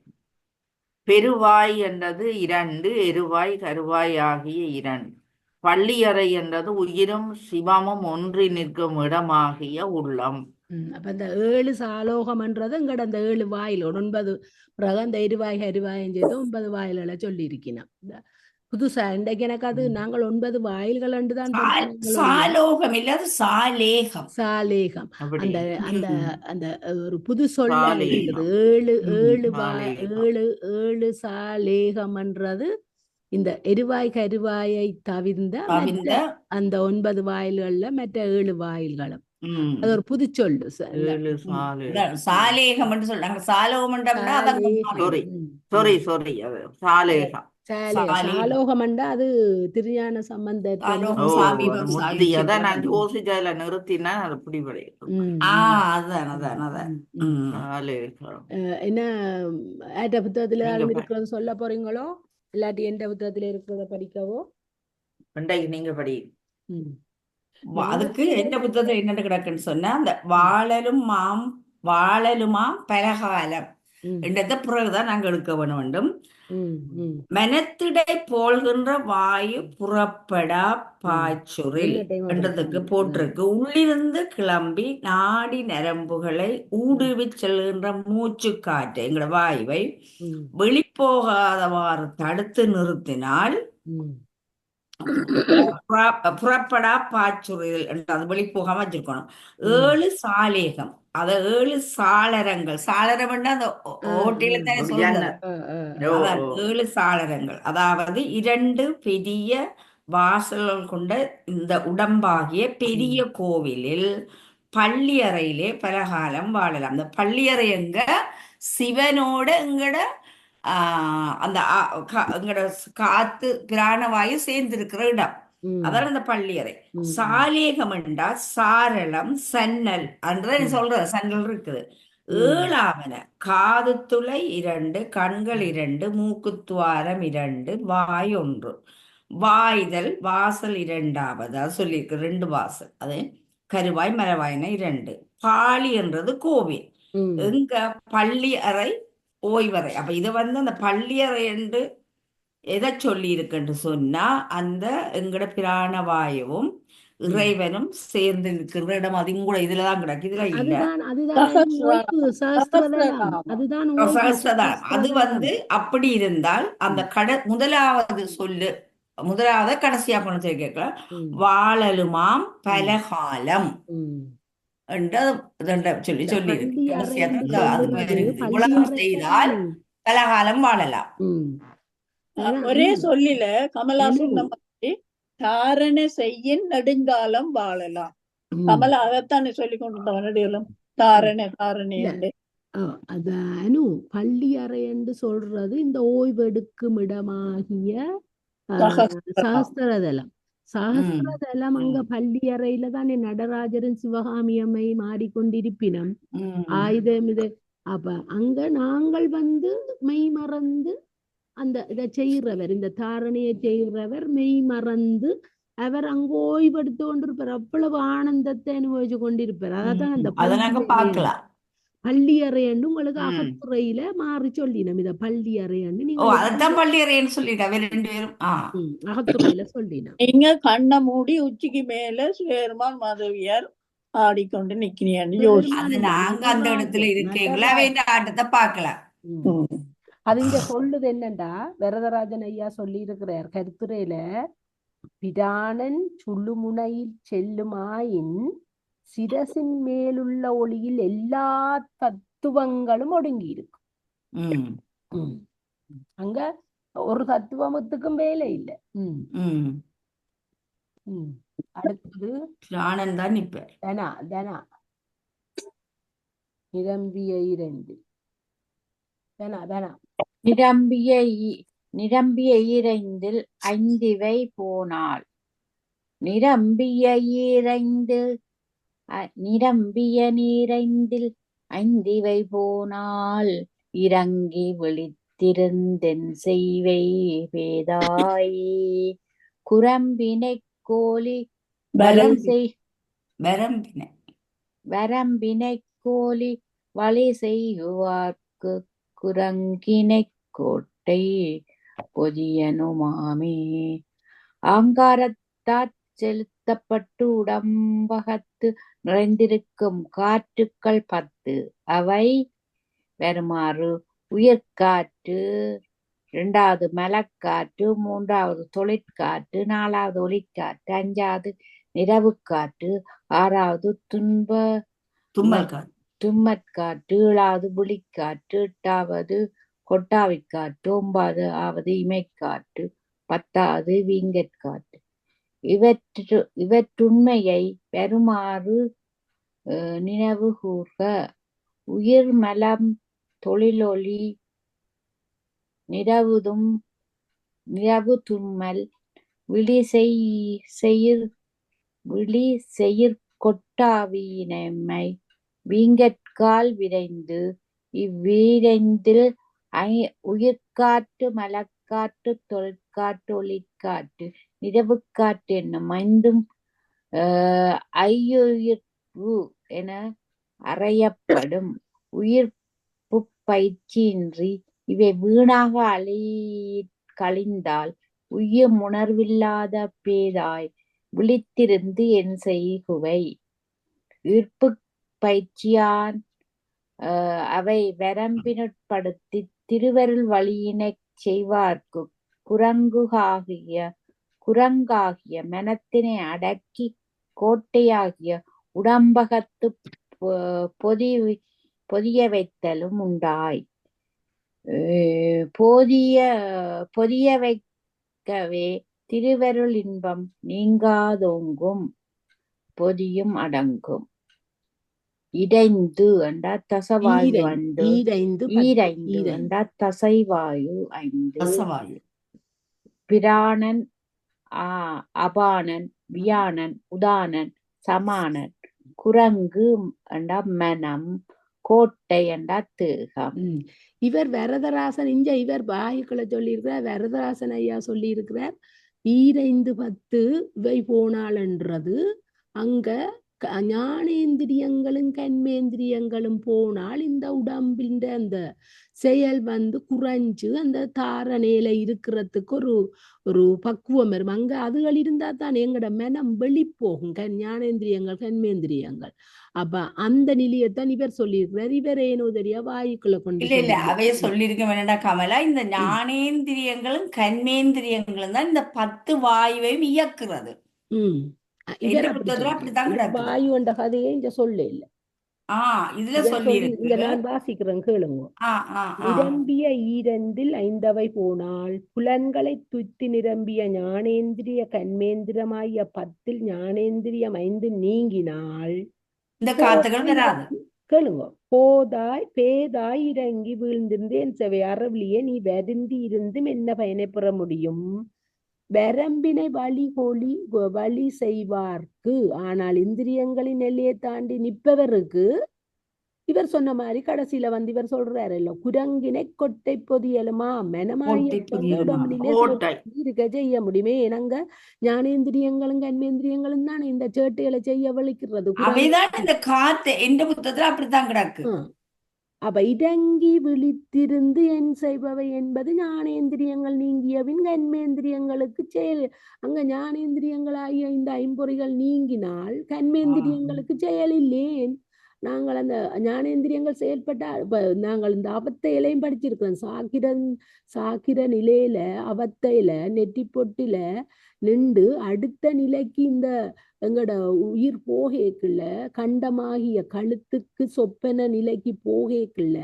பெருவாய் என்றது 2, எருவாய் கருவாய் ஆகிய 2. பள்ளியறை என்றது உயிரும் சிவமும் ஒன்றி நிற்கும் இடமாகிய உள்ளம். அப்ப இந்த 7 சாலோகம்ன்றது இங்கட அந்த 7 வாயில் 9 பிறகு அந்த எருவாய் கருவாயும் செய்து 9 வாயில்களை சொல்லி இருக்கணும். புதுசா இன்றைக்கு எனக்கு அது நாங்கள் 9 வாயில்கள் தான் சாலோகம் இல்லாத சாலேகம். சாலேகம் அந்த அந்த அந்த ஒரு புது சொல்ல இருக்குது. 7 சாலேகம்ன்றது இந்த எருவாய் கருவாயை தவிர்ந்த அந்த 9 வாயில்கள்ல மற்ற 7 வாயில்களும் அது ஒரு புது சொல்லு. சாலேகம் என்று சொல்றாங்க. சாலோகம் சாலோகம் அது திருஞான சம்பந்தத்தை என்ன ஏற்ற புத்தகத்துல இருக்கிறது சொல்ல போறீங்களோ இல்லாட்டி எந்த புத்தகத்துல இருக்கிறத படிக்கவோ? நீங்க படி. அதுக்கு எந்த புத்தகத்துல என்ன கிடக்குன்னு சொன்னா அந்த வாழலுமாம் பலகாலம் என்றத பிறகுதான் நாங்க எடுக்க வேண்டும். மனத்திடை போல்கின்ற வாயு புறப்படா பாய்ச்சுரில் என்றதுக்கு போட்டிருக்கு. உள்ளிருந்து கிளம்பி நாடி நரம்புகளை ஊடுருவி செல்கின்ற மூச்சு காற்று எங்களோட வாயுவை வெளிப்போகாதவாறு தடுத்து நிறுத்தினால் புறப்படா பாய்ச்சுரில் என்று அது வெளிப்போகாம வச்சிருக்கணும். 7 சாலேகம் அத 7 சாளரங்கள். சாளரம் அந்த ஓட்டில தானே சொல்றது. 7 சாளரங்கள் அதாவது 2 பெரிய வாசல்கள் கொண்ட இந்த உடம்பாகிய பெரிய கோவிலில் பள்ளியறையிலே பலகாலம் வாழலாம். அந்த பள்ளியறை எங்க சிவனோட எங்கட அந்த எங்கட காத்து பிராணவாயு சேர்ந்திருக்கிற இடம். அதான் அந்த பள்ளியறை. சாலேகம் என்றா சாரளம் சன்னல் அன்றத சொல்ற சன்னல் இருக்குது. 7ஆவன காது துளை 2, கண்கள் 2, மூக்குத்துவாரம் 2, வாய் 1. வாய்தல் வாசல் 2ஆவது அது சொல்லியிருக்கு. 2 வாசல் அது கருவாய் மரவாயின 2. பாளி என்றது கோவில். எங்க பள்ளி அறை ஓய்வறை. அப்ப இது அந்த பள்ளியறை என்று எதை சொல்லி இருக்குன்னு சொன்னா அந்த எங்கட பிராணவாயுவும் இறைவனும் சேர்ந்து இருக்கிற இடம் அதுவும் கூட இதுலதான் கிடக்கு, இதுல இல்ல. அதுதான் ஓய்வு சஹஸ்ரதலம். அதுதான் ஓய்வு சகஸ்ரதாரம். அது சஹஸ்ரதலம். அப்படி இருந்தால் அந்த முதலாவது சொல்லு, முதலாவது கடைசியா கொண்டு போய் கேட்கலாம், வாழலுமாம் பலகாலம் என்று சொல்லி சொல்லி இருக்கு. கடைசியா தான் அதுக்கு வருது. இவ்வளவு செய்தால் பலகாலம் வாழலாம். ஒரே சொல்லில கமலா சொன்ன மாதிரி தாரணை செய்யின் நெடுங்காலம் வாழலாம். கமலா அதைத்தானே சொல்லி கொண்டிருந்தவனும் தாரணை என்று. அனு பள்ளி அறை என்று சொல்றது இந்த ஓய்வெடுக்கும் இடமாகிய சஹஸ்ரதலம். சஹஸ்ரதலம் அங்க பள்ளி அறையில தானே நடராஜரும் சிவகாமி அம்மை மாறிக்கொண்டிருப்பினம் ஆயுதம் இது. அப்ப அங்க நாங்கள் மெய் மறந்து அந்த இதை செய்கிறவர், இந்த தாரணையை செய்கிறவர் மெய் மறந்து அவர் அங்க ஓய்வெடுத்து கொண்டிருப்பார். அவ்வளவு ஆனந்தத்தை அனுபவிச்சு கொண்டிருப்பார். அதான் அந்த பள்ளி அறையன்னு உங்களுக்கு அகத்துறையில மாறி சொல்லினோம். இத பள்ளி அறையன்னு நீங்க அகத்துறையில சொல்லினோம். நீங்க கண்ணை மூடி உச்சிக்கு மேல சுயர்மான் மாதவியார் ஆடிக்கொண்டு நிக்கிறீங்க. நாங்க அந்த இடத்துல இருக்கீங்களா ஆட்டத்தை பார்க்கலாம். அது இங்க சொல்லுது என்னண்டா, வரதராஜன் ஐயா சொல்லி இருக்கிறார் கருத்துரையில, பிராணன் சுள்ளுமுனையில் செல்லுமாயின் சிரசின் மேலுள்ள ஒளியில் எல்லா தத்துவங்களும் ஒடுங்கி இருக்கும். அங்க ஒரு தத்துவத்துக்கும் வேலை இல்லை. அடுத்தது பிராணன் தான் இப்ப தனா நிரம்பிய இரண்டு நிரம்பிய ஈரைந்தில் ஐந்திவை போனால், நிரம்பிய நீரைந்தில் ஐந்திவை போனால், இறங்கி விழித்திருந்தென் செய்வை பேதாய் குரம்பினை கோலி வரம்பினை கோலி வழி செய்வார்க்கு குரங்கினை கோட்டை பொதியனுமாமே. ஆங்காரத்தாற் செலுத்தப்பட்டு உடம்பகத்து நிறைந்திருக்கும் காற்றுக்கள் 10 அவை வருமாறு: உயிர்காற்று, 2வது மலக்காற்று, 3வது தொழிற்காற்று, 4வது ஒளிக்காற்று, 5வது நிரவு காற்று, 6வது தும்மற்காற்று, 7வது புலிக்காற்று, 8வது கொட்டாவிக்காற்று, 9வது இமைக்காற்று, 10வது வீங்கற்காற்று. இவற்றுண்மையை வருமாறு நினைவு கூர்க. உயிர் மலம் தொழிலொலி நிரவு தும்மல் விழி செயிர் கொட்டாவியினமை வீங்கற்கால் விரைந்து. இவ்வீரைந்தில் உயிர்காற்று, மலக்காற்று, தொழிற்காற்று, ஒளிக்காற்று, நிரவுக்காற்று என்னும் 5ம் ஐயுயிர்வு என அறையப்படும். உயிர்ப்பு பயிற்சியின்றி இவை வீணாக கழிந்தால் உய்யும் உணர்வில்லாத பேதாய் விழித்திருந்து என் செய்குவை. உயிர்ப்பு பயிற்சியான் அவை வரம்பினுட்படுத்தி திருவருள் வழியினைச் செய்வார்க்கு குரங்காகிய மனத்தினை அடக்கி கோட்டையாகிய உடம்பகத்து பொதிய வைத்தலும் உண்டாய். பொதிய வைக்கவே திருவருள் இன்பம் நீங்காதோங்கும் பொதியும் அடங்கும். இடைந்து என்றா தசவாயு அண்டு, ஈரைந்து என்றா தசைவாயு 5. பிராணன், அபானன், வியானன், உதானன், சமானன், குரங்கு என்றா மனம், கோட்டை என்றா தேகம். இவர் வரதராசன் இவர் பாயுக்களை சொல்லியிருக்கிறார். வரதராசன் ஐயா சொல்லி இருக்கிறார் 2 10 இவை போனாள் என்றது அங்க ஞானேந்திரியங்களும் கண்மேந்திரியங்களும் போனால் இந்த உடம்பின் அந்த செயல் குறைஞ்சு அந்த தாரணையில இருக்கிறதுக்கு ஒரு பக்குவம் வரும். அங்க அதுகள் இருந்தா தான் எங்கட மனம் வெளி போகும். ஞானேந்திரியங்கள் கண்மேந்திரியங்கள். அப்ப அந்த நிலையத்தான் இவர் சொல்லியிருக்கிறார். இவர் ஏனோ தெரியா வாயுக்குள்ள கொண்டு இல்ல அவைய சொல்லியிருக்க வேண்டாம் கமலா. இந்த ஞானேந்திரியங்களும் கண்மேந்திரியங்களும் தான் இந்த 10 வாயுவையும் இயக்குறது. இவர் எந்த புத்தகத்துல அப்படித்தான் கிடக்குது. வாயு என்ற கதையே இங்க சொல்ல இல்ல. இதுல சொல்லி இருக்கு. நான் வாசிக்கிறேன் கேளுங்க. நிரம்பிய ஈரண்டில் 5 போனால் புலன்களை துத்தி நிரம்பிய ஞானேந்திரிய கண்மேந்திரமாய 10 ஞானேந்திரியம் 5 நீங்கினால் இந்த காத்துகள் வராது. கேளுங்க. பேதாய் இறங்கி வீழ்ந்திருந்து என் செவை அறவிலியே நீ வருந்தி இருந்தும் என்ன பயனை பெற முடியும்? வரம்பினை வழி செய்வார்க்கு. ஆனால் இந்திரியங்களின் எல்லையை தாண்டி நிற்பவருக்கு இவர் சொன்ன மாதிரி கடைசியில இவர் சொல்றாரு இல்ல, குரங்கினை கொட்டை பொதியலுமா இருக்க செய்ய முடியுமே. நாங்க ஞானேந்திரியங்களும் கண்மேந்திரியங்களும் தான் இந்த சேட்டைகளை செய்ய வலிக்கிறது. அவைதான் இந்த காத்து எந்த புத்தகத்துல அப்படித்தான் கிடக்கு. அப்ப இடங்கி விழித்திருந்து என் செய்பவை என்பது ஞானேந்திரியங்கள் நீங்கியவின் கண்மேந்திரியங்களுக்கு செயல். அங்க ஞானேந்திரியங்களாகிய இந்த 5 நீங்கினால் கண்மேந்திரியங்களுக்கு செயல் இல்லேன். நாங்கள் அந்த ஞானேந்திரியங்கள் செயல்பட்ட நாங்கள் இந்த அவத்தையிலையும் படிச்சிருக்கிறோம். சாக்கிர நிலையில அவத்தையில நெட்டி பொட்டில நின்று அடுத்த நிலைக்கு இந்த எங்கட உயிர் போகேக்குள்ள கண்டமாகிய கழுத்துக்கு சொப்பன நிலைக்கு போகேக்குள்ள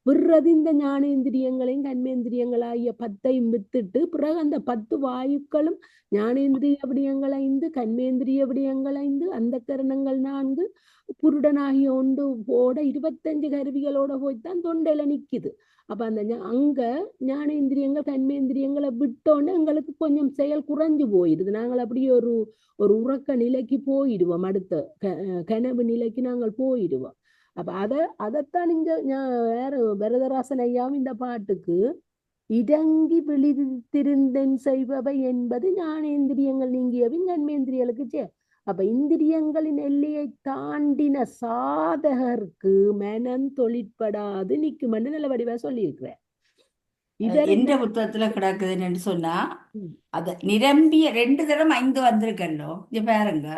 விடுறது இந்த ஞானேந்திரியங்களையும் கண்மேந்திரியங்களாகிய 10 வித்துட்டு பிறகு அந்த 10 வாயுக்களும் ஞானேந்திரிய விடயங்கள் 5 கண்மேந்திரிய விடயங்கள் 5 அந்த கரணங்கள் 4 புருடனாகிய ஒன்று போட 25 கருவிகளோட போய்த்தான் தொண்டையில நிக்குது. அப்ப அந்த அங்க ஞானேந்திரியங்கள் கண்மேந்திரியங்களை விட்டோன்னு எங்களுக்கு கொஞ்சம் செயல் குறைஞ்சு போயிடுது. நாங்கள் அப்படியே ஒரு உறக்க நிலைக்கு போயிடுவோம். அடுத்த கனவு நிலைக்கு நாங்கள் போயிடுவோம். அப்ப அதைத்தான் இங்க வேற வரதராசன் ஐயாவும் இந்த பாட்டுக்கு இடங்கி விழித்திருந்தன் செய்பவை என்பது ஞானேந்திரியங்கள் நீங்கியவின் கண்மேந்திரியர்களுக்கு. அப்ப இந்திரியங்களின் எல்லையை தாண்டின சாதகருக்கு மனம் தொழிற்படாது நிக்கும் என்று நல்ல வடிவா சொல்லி இருக்கிறேன். எந்த புத்தகத்துல கிடக்குதுன்னு சொன்னா அத நிரம்பிய 2 தரம் 5 வந்திருக்கല്ലോ. இங்க பாருங்க,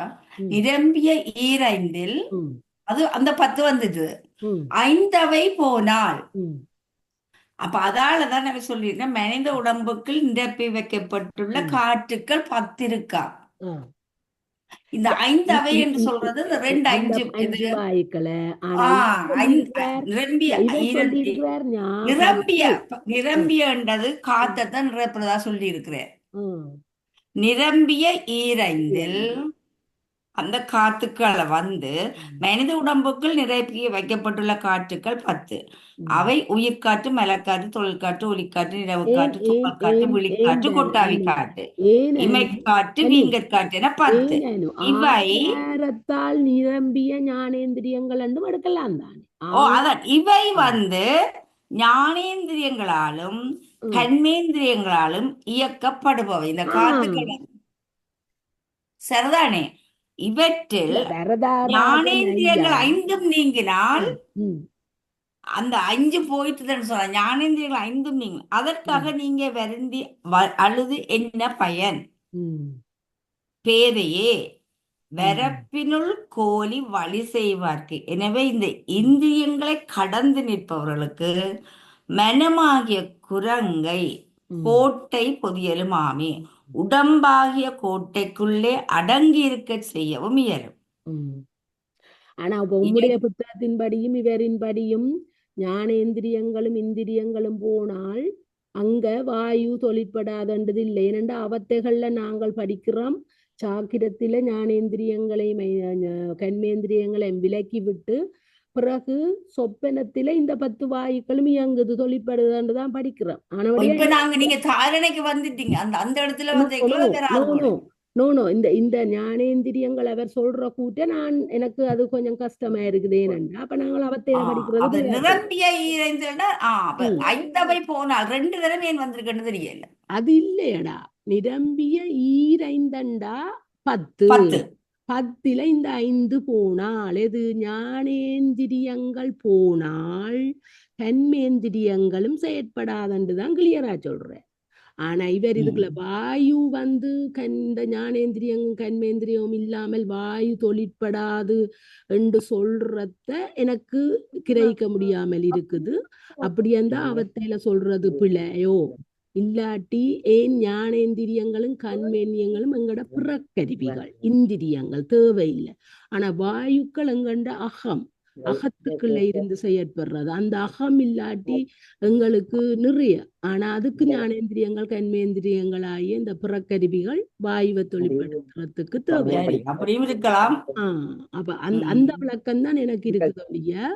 நிரம்பிய ஈரைந்தில் அது அந்த 10 வந்தது. 5 போனால் அப்ப அதாலதான் நம்ம சொல்லியிருக்கேன், மனித உடம்புக்குள் நிரப்பி வைக்கப்பட்டுள்ள காற்றுக்கள் 10 இருக்கா. இந்த 5 என்று சொல்றது 2 5 நிரம்பியன்றது காத்தத்தான் நிரப்புறதா சொல்லி இருக்கிறேன். நிரம்பிய ஈரைந்தில் அந்த காத்துக்களை மனித உடம்புக்குள் நிரப்பி வைக்கப்பட்டுள்ள காற்றுக்கள் 10. அவை உயிர்காற்று, மலக்காற்று, தொழிற்காற்று, ஒளிக்காற்று, நிலவுக்காற்று, துப்பல் காற்று, விழிக்காற்று, கொட்டாவி காற்று, இமைக்காற்று, வீங்கற்காற்று என 10. இவை நிரம்பிய ஞானேந்திரியங்கள் என்று எடுக்கலாம் தானே. அதான் இவை ஞானேந்திரியங்களாலும் கண்மேந்திரியங்களாலும் இயக்கப்படுபவை இந்த காத்துக்கள். சரிதானே? இவற்றில் ஞானேந்திரியங்கள் 5 நீங்கினால் அந்த 5 போயிட்டுன்னு சொன்ன ஞானேந்திரியங்கள் 5 நீங்க அதற்காக நீங்க வருந்தி அழுது என்ன பயன்? பேதையே, வரப்பினுள் கோலி வழி செய்வார்க்கு. எனவே இந்த இந்திரியங்களை கடந்து நிற்பவர்களுக்கு மனமாகிய குரங்கை கோட்டை பொதியலும் ஆமே, உடம்பாகிய கோட்டைக்குள்ளே அடங்கி இருக்க செய்யவும் இயலும். ஆனா இப்ப உம்முடைய புத்தகத்தின்படியும் இவரின்படியும் ஞானேந்திரியங்களும் இந்திரியங்களும் போனால் அங்க வாயு தொழிற்படாதது இல்லை. ஏனென்றா அவத்தைகள்ல நாங்கள் படிக்கிறோம், சாக்கிரத்தில ஞானேந்திரியங்களையும் கண்மேந்திரியங்களையும் விலக்கி விட்டு பிறகு சொப்பனத்தில இந்த 10 வாயுக்களும் இயங்குது தொழிற்படுதுதான் படிக்கிறோம். நீங்க தாரணைக்கு வந்துட்டீங்க அந்த இடத்துல இந்த ஞானேந்திரியங்கள் அவர் சொல்ற கூட்ட எனக்கு அது கொஞ்சம் கஷ்டமா இருக்குது. ஏனென்றா அப்ப நாங்கள் அவத்தையில படிக்கிறது நிரம்பிய போனால் 2 தடவை ஏன் வந்திருக்குன்னு தெரியல. அது இல்லையடா, நிரம்பிய ஈரைந்தண்டா 10 10 இந்த 5 போனால் எது ஞானேந்திரியங்கள் போனால் கண்மேந்திரியங்களும் செயற்படாதன்று தான் கிளியரா சொல்றேன். ஆனா இவர் இதுக்குள்ள வாயு வந்து இந்த ஞானேந்திரியம் கண்மேந்திரியம் இல்லாமல் வாயு தொழிற்படாது என்று சொல்றத எனக்கு கிரகிக்க முடியாமல் இருக்குது. அப்படி அந்த அவத்தையில சொல்றது பிழையோ இல்லாட்டி ஏன் ஞானேந்திரியங்களும் கண்மேந்திரியங்களும் எங்கட புறக்கருவிகள் இந்திரியங்கள் தேவையில்லை. ஆனா வாயுக்கள் எங்கண்ட அகத்துக்குள்ள இருந்து செயற்படுறது. அந்த அகம் இல்லாட்டி எங்களுக்கு நிறைய. ஆனா அதுக்கு ஞானேந்திரியங்கள் கண்மேந்திரியங்களாகிய இந்த புறக்கருவிகள் வாயுவை தொழிற்படுத்துறதுக்கு தேவை. அப்படியும் இருக்கலாம். அப்ப அந்த விளக்கம் தான் எனக்கு இருக்குது ஒழிய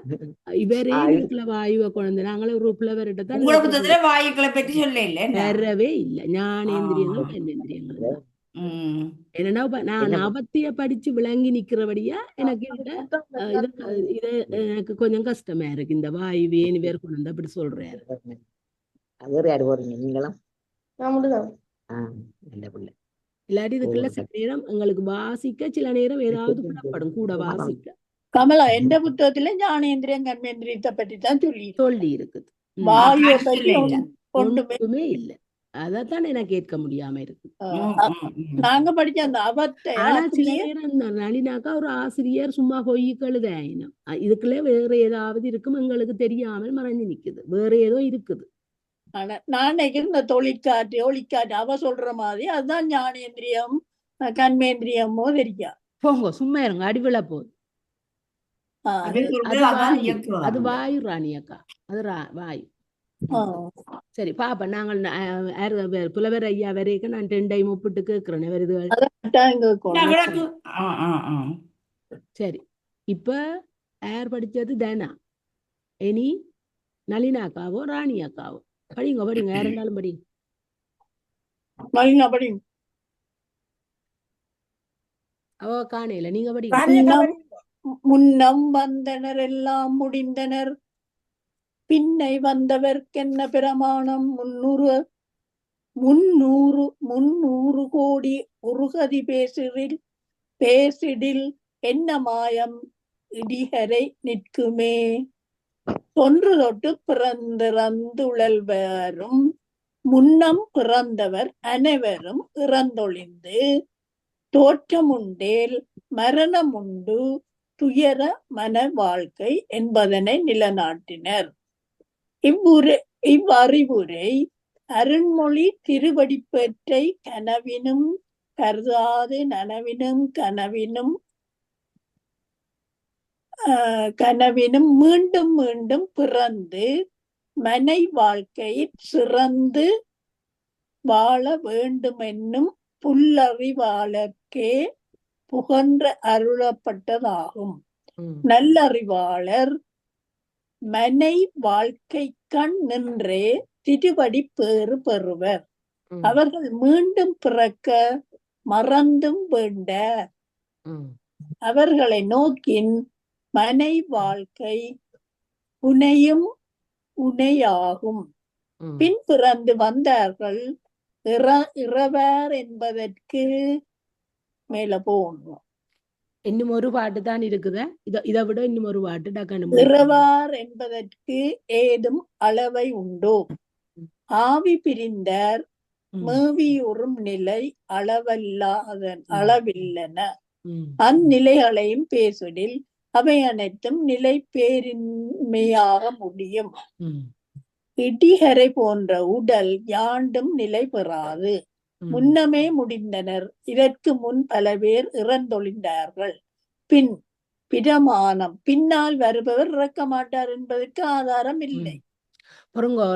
இவரே இதுக்குள்ள வாயுவை குழந்தை நாங்களே ஒரு புலவர்கிட்ட தான் வாயுக்களை பற்றி சொல்ல இல்லை வரவே இல்லை. ஞானேந்திரியங்கள் கண்மேந்திரியங்கள் தான். என்னன்னா நான் அவத்திய படிச்சு விளங்கி நிக்கிறபடியா எனக்கு இது எனக்கு கொஞ்சம் கஷ்டமா இருக்கு. இந்த வாயு ஏன் பேர் கொண்டு வந்து அப்படி சொல்றாரு. இல்லாட்டி இதுக்குள்ள சில நேரம் எங்களுக்கு வாசிக்க சில நேரம் ஏதாவது புலப்படும் கூட வாசிக்க. கமலா எந்த புத்தகத்துல ஞானேந்திரியம் கண்மேந்திரியத்தை பற்றி தான் சொல்லி இருக்குது. வாயுவை பற்றி ஒன்றுமே இல்லை. அதத்தான் எனக்கு கேட்க முடியாம இருக்கு. நாங்க படிச்ச அந்த அவத்தை. ஆனா சில நேரம் நளினாக்கா ஒரு ஆசிரியர் சும்மா பொய்யுக்களுது ஆயினும் இதுக்குள்ள வேற ஏதாவது இருக்கும் எங்களுக்கு தெரியாமல் மறைஞ்சு நிக்குது. வேற ஏதோ இருக்குது. ஆனா நான் நினைக்கிறேன் இந்த தொழிற்காற்று ஒளிக்காற்று அவ சொல்ற மாதிரி அதுதான் ஞானேந்திரியம் கண்மேந்திரியமோ தெரியா. போங்க சும்மா இருங்க அடிவிழ போகுது. அது வாயு ராணி அக்கா. அது வாயு. சரி பாப்பா நாங்கள் புலவர் ஐயா வரைக்கும் நான் 10 டைம் ஒப்பிட்டு கேட்கிறேன். சரி இப்ப யார் படிச்சது தனா இனி நளினாக்காவோ ராணி அக்காவோ படிங்க யார் இருந்தாலும் படிங்க. அவ காணையில நீங்க படிங்க. முன்னம் வந்தனர் எல்லாம் முடிந்தனர் பின்னை வந்தவர்க்கென்ன பிரமாணம் 300 கோடி உருகதி பேசிடில் என்ன மாயம் இடிகரை நிற்குமே. தொன்று தொட்டு பிறந்திறந்துழல்வரும் முன்னம் பிறந்தவர் அனைவரும் இறந்தொழிந்து தோற்றமுண்டேல் மரணமுண்டு துயர மன வாழ்க்கை என்பதனை நிலநாட்டினர். இவ்வறிவுரை அருண்மொழி திருவடிப்பேற்றை கனவினும் கருதாது நனவினும் கனவினும் மீண்டும் மீண்டும் பிறந்து மனை வாழ்க்கையில் சிறந்து வாழ வேண்டுமென்னும் புல்லறிவாளர்க்கே புகன்ற அருளப்பட்டதாகும். நல்லறிவாளர் மனை வாழ்க்கை கண் நின்றே திருவடி பேறு பெறுவர். அவர்கள் மீண்டும் பிறக்க மறந்தும் வேண்ட அவர்களை நோக்கின் மனை வாழ்க்கை உனையும் உனையாகும். பின் பிறந்து வந்தார்கள் இறவர் என்பதற்கு மேல போகணும். இன்னும் ஒரு பாட்டு தான் இருக்குது. இதை விட இன்னும் ஒரு பாட்டு இறவார் என்பதற்கு ஏதும் அளவை உண்டோ. ஆவி பிரிந்தார் மேவியுறும் நிலை அளவில்லன. அந்நிலைகளையும் பேசுடில் அவை அனைத்தும் நிலை பேரின்மையாக முடியும். இடிகரை போன்ற உடல் யாண்டும் நிலை பெறாது. முன்னமே முடிந்தனர். இதற்கு முன் பல பேர் இறந்தொழிந்தார்கள். பின் பிரமாணம் பின்னால் வருபவர் இறக்க மாட்டார் என்பதற்கு ஆதாரம் இல்லை. பொறுங்கோ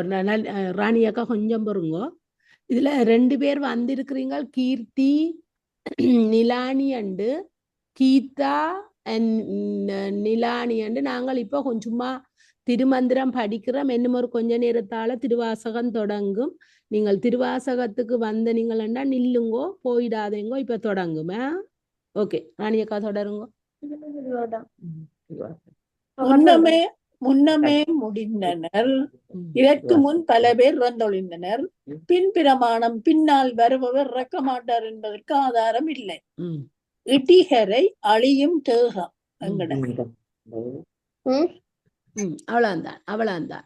ராணி அக்கா கொஞ்சம் பொறுங்கோ. இதுல 2 பேர் வந்திருக்கிறீங்க. கீர்த்தி நிலானி அண்டு கீதா நிலானி அண்டு. நாங்கள் இப்போ கொஞ்சமா திருமந்திரம் படிக்கிறோம். இன்னும் ஒரு கொஞ்ச நேரத்தால திருவாசகம் தொடங்கும். நீங்கள் திருவாசகத்துக்கு வந்த நீங்கள் என்ன நில்லுங்கோ, போயிடாதேங்கோ. இப்ப தொடங்குமே. ஓகே ராணி அக்கா தொடருங்கோ. முன்னமே முடிந்தனர். இதற்கு முன் பல பேர் இறந்தொழிந்தனர். பின் பிரமாணம் பின்னால் வருபவர் இறக்க மாட்டார் என்பதற்கு ஆதாரம் இல்லை. இடிகரை அழியும் தேகம் எங்கட. அவ்வளவுதான் அவ்வளவுதான்.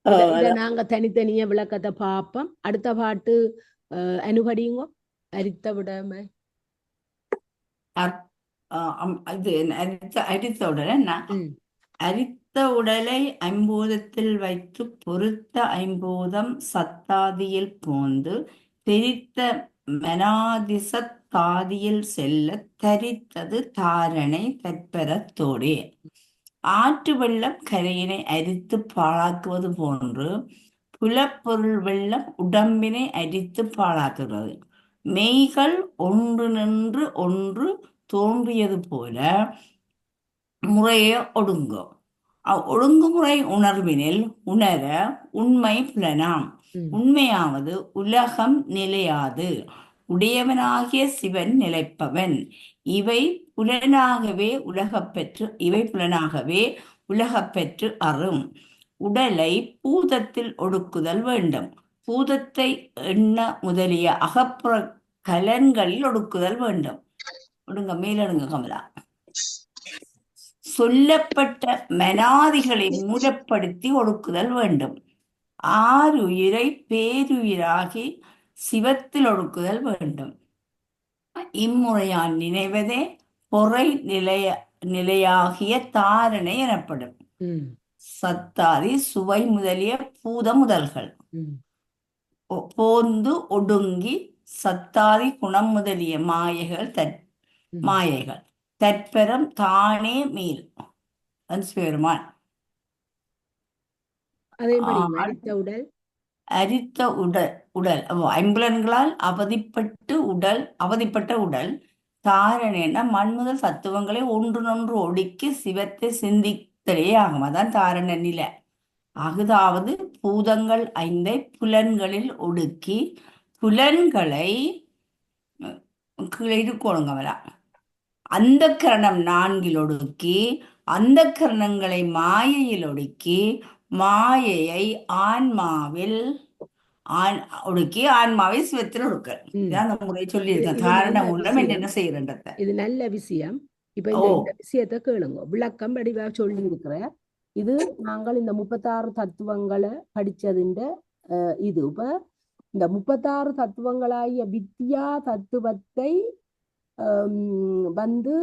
ஓ, இத அதான். நாங்க தனித்தனிய விளக்கத்தை பார்ப்போம். அடுத்த பாட்டு அனுபடிங்கோ. அரித்த விடாம இது அரித்த உடலை அரித்த உடலை ஐம்போதத்தில் வைத்து பொறுத்த ஐம்போதம் சத்தாதியில் போந்து தெரித்த மனாதிசத்தாதியில் செல்ல தரித்தது தாரணை தற்பரத்தோடே. ஆற்று வெள்ளம் கரையினை அரித்து பாழாக்குவது போன்று புலப்பொருள் வெள்ளம் உடம்பினை அரித்து பாழாக்குகிறது. மெய்கள் ஒன்று நின்று ஒன்று தோன்றியது போல முறையே ஒடுங்கும். ஒழுங்குமுறை உணர்வினில் உணர உண்மை புலனாம். உண்மையாவது உலகம் நிலையாது, உடையவனாகிய சிவன் நிலைப்பவன். இவை புலனாகவே உலகப்பெற்று அறும். உடலை பூதத்தில் ஒடுக்குதல் வேண்டும். பூதத்தை எண்ண முதலிய அகப்புற கலன்களில் ஒடுக்குதல் வேண்டும். ஒடுங்க மேலடுங்க கமலா. சொல்லப்பட்ட மனாதிகளை மூலப்படுத்தி ஒடுக்குதல் வேண்டும். ஆறுயிரை பேருயிராகி சிவத்தில் ஒடுக்குதல் வேண்டும். இம்முறையால் நினைவதே பொறை நிலையாகிய தாரணை எனப்படும். சத்தாதி சுவை முதலிய பூத முதல்கள் போந்து ஒடுங்கி சத்தாதி குணம் முதலிய மாயைகள் தற்பரம் தானே மேல் பெருமான். அரித்த உடல் ஐம்புலன்களால் அவதிப்பட்ட உடல் தாரணை மண்முதல் தத்துவங்களை ஒன்றுனொன்று ஒடுக்கி சிவத்தை சிந்தித்தலே ஆகும். அதான் தாரண நிலை. அகுதாவது பூதங்கள் 5 புலன்களில் ஒடுக்கி புலன்களை கீழே இருக்கோணுங்கவரா அந்த கரணம் 4 ஒடுக்கி அந்த கரணங்களை மாயையில் ஒடுக்கி மாயையை ஆன்மாவில் ஒடுக்கி ஆன்மாவை சிவத்தில் ஒடுக்க. அந்த முறை சொல்லியிருக்கேன். தாரண மூலம் என்ன செய்யறத. இது நல்ல விஷயம். இப்ப இந்த விஷயத்தை கேளுங்க. விளக்கம் வடிவா சொல்லி இருக்கிற இது நாங்கள் இந்த 36 தத்துவங்களை படிச்சதுன்ற இது. இப்ப இந்த 36 தத்துவங்களாகிய வித்யா தத்துவத்தை வந்து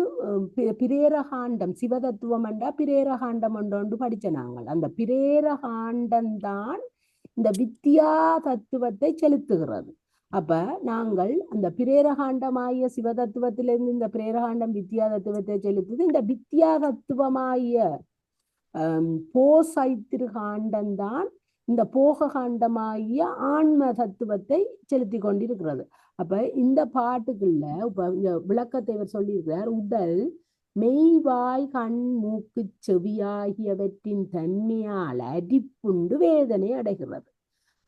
பிரேரகாண்டம் சிவதத்துவம் என்றா பிரேரகாண்டம் ஒன்று படிச்ச நாங்கள். அந்த பிரேரகாண்டம் தான் இந்த வித்யா தத்துவத்தை செலுத்துகிறது. அப்ப நாங்கள் அந்த பிரேரகாண்டமாகிய சிவதத்துவத்திலிருந்து இந்த பிரேரகாண்டம் வித்யா தத்துவத்தை செலுத்துது. இந்த வித்யா தத்துவமாகிய போசைத்திருகாண்டம் தான் இந்த போக காண்டமாகிய ஆன்ம தத்துவத்தை செலுத்தி கொண்டிருக்கிறது. அப்ப இந்த பாட்டுக்குள்ள இப்ப இந்த விளக்கத்தை இவர் சொல்லியிருக்கிறார். உடல் மெய்வாய் கண் மூக்கு செவியாகியவற்றின் தன்மையால் அரிப்புண்டு வேதனை அடைகிறது.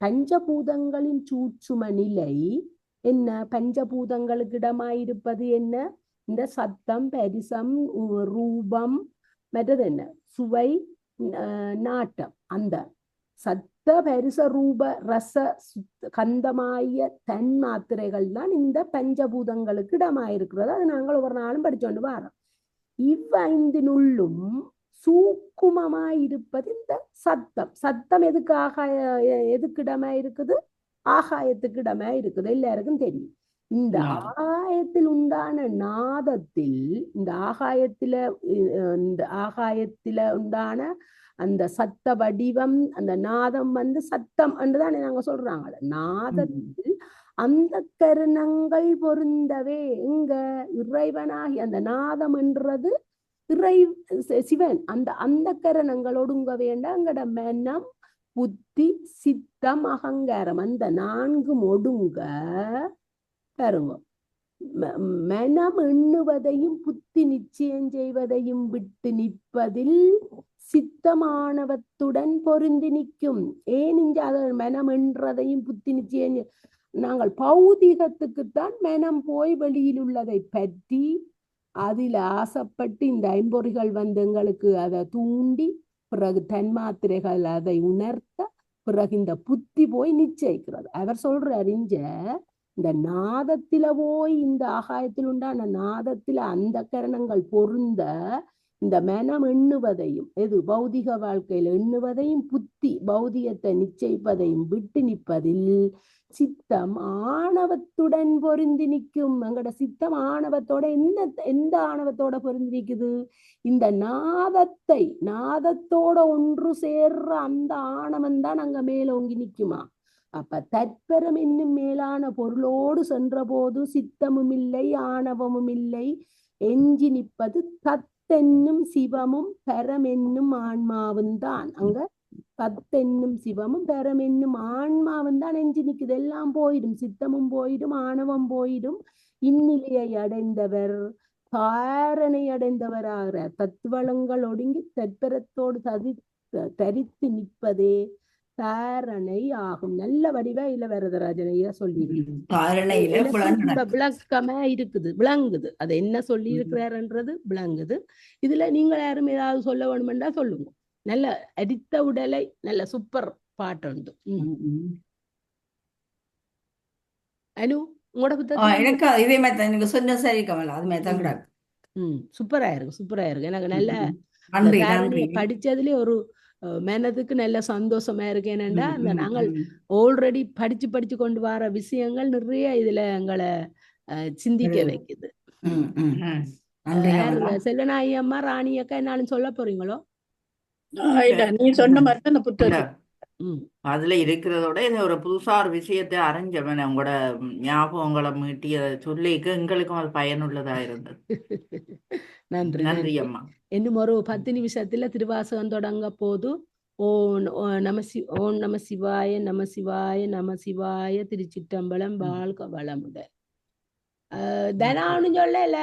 பஞ்சபூதங்களின் சூட்சும நிலை என்ன? பஞ்சபூதங்களுக்கு இடமாயிருப்பது என்ன? இந்த சத்தம், பரிசம், ரூபம், மற்றது என்ன? சுவை, நாட்டம். அந்த சத்த பரிச ரூப ரச கந்தமாய தன் மாத்திரைகள் தான் இந்த பஞ்சபூதங்களுக்கு இடமாயிருக்கிறது. அது நாங்கள் ஒவ்வொரு நாளும் படிச்சோண்டு வரோம். இவ்வைந்தினுள்ளும் சூக்குமமாயிருப்பது இந்த சத்தம். சத்தம் எதுக்கு இடமா இருக்குது? ஆகாயத்துக்கு இடமா இருக்குது. எல்லாருக்கும் தெரியும். இந்த ஆகாயத்தில் உண்டான நாதத்தில் இந்த ஆகாயத்தில உண்டான அந்த சத்த வடிவம், அந்த நாதம் வந்து சத்தம் என்றுதானே நாங்க சொல்றாங்க. நாதத்தில் அந்த கரணங்கள் பொருந்தவே இங்க இறைவனாகி அந்த நாதம் என்றது சிவன். அந்த கரணங்கள் ஒடுங்க வேண்டாம். அங்கட மனம், புத்தி, சித்தம், அகங்காரம் அந்த 4 ஒடுங்க பாருங்க. மனம் எண்ணுவதையும் புத்தி நிச்சயம் செய்வதையும் விட்டு நிற்பதில் சித்தமானவத்துடன் பொருந்தி நிற்கும். ஏன் இங்க மனம் என்றதையும் புத்தி நிச்சயம் நாங்கள் பௌதிகத்துக்குத்தான் மனம் போய் வெளியில் உள்ளதை பற்றி அதில் ஆசைப்பட்டு இந்த ஐம்பொறிகள் வந்து எங்களுக்கு அதை தூண்டி பிறகு தன்மாத்திரைகள் அதை உணர்த்த பிறகு இந்த புத்தி போய் நிச்சயிக்கிறது. அவர் சொல்றாரு இங்க இந்த நாதத்தில போய் இந்த ஆகாயத்தில் உண்டான நாதத்தில அந்த கரணங்கள் பொருந்த இந்த மனம் எண்ணுவதையும் எது பௌதிக வாழ்க்கையில எண்ணுவதையும் புத்தி பௌதிகத்தை நிச்சயிப்பதையும் விட்டு நிற்பதில் சித்தம் ஆணவத்துடன் பொருந்தி நிற்கும். எங்கட சித்தம் ஆணவத்தோட எந்த ஆணவத்தோட பொருந்தி நிற்குது? இந்த நாதத்தோட ஒன்று சேர்ற அந்த ஆணவம் தான் அங்க மேலோங்கி நிற்குமா. அப்ப தற்பரம் என்னும் மேலான பொருளோடு சென்ற போது சித்தமும் இல்லை ஆணவமும் இல்லை, எஞ்சி நிற்பது தத்தென்னும் சிவமும் பரம் என்னும் ஆன்மாவும் தான். அங்க தத்தென்னும் சிவமும் பரம் என்னும் ஆன்மாவும் தான் எஞ்சி நிற்குது. எல்லாம் போயிடும், சித்தமும் போயிடும், ஆணவம் போயிடும். இந்நிலையை அடைந்தவர் தாரணை அடைந்தவராகிற தத்துவங்கள் ஒடுங்கி தற்பரத்தோடு தரித்து நிற்பதே தாரணை ஆகும். நல்ல வடிவா இல்ல வரதராஜனையா சொல்லி விளக்கமா இருக்குது, விளங்குது. அது என்ன சொல்லி இருக்கிறாருன்றது விளங்குது. இதுல நீங்கள் யாரும் ஏதாவது சொல்ல வேணுமென்றா சொல்லுங்க. நல்ல அடித்த உடலை நல்ல சூப்பர் பாட்டு உண்டு. அனு உங்களோட புத்தகம் எனக்கு இதே மாதிரி நீங்க சொன்ன சரி கமலா, அது மாதிரி தான் கிடக்கு. சூப்பரா இருக்கு, சூப்பரா இருக்கு. எனக்கு நல்ல நன்றி. படிச்சதுலயே ஒரு மனதுக்கு நல்ல சந்தோஷமா இருக்கு. ஏனென்றா அந்த நாங்கள் ஆல்ரெடி படிச்சு கொண்டு வர விஷயங்கள் நிறைய இதுல எங்களை சிந்திக்க வைக்குது. செல்வநாயகி அம்மா, ராணி அக்கா என்னாலும் சொல்ல போறீங்களோ? நீ சொன்ன மாதிரி அந்த புத்தகம் அதுல இருக்கிறதோட இது ஒரு புதுசா ஒரு விஷயத்தை அறிஞ்சவன் உங்களோட ஞாபகங்களை மீட்டி அதை சொல்லிக்க எங்களுக்கும் அது பயனுள்ளதா இருந்தது. நன்றி அம்மா. இன்னும் ஒரு 10 நிமிஷத்துல திருவாசகம் தொடங்க போது. ஓம் நம சிவாய நம சிவாய நம சிவாய திருச்சிற்றம்பலம் வாழ்க வளமுடன். தனான்னு சொல்லல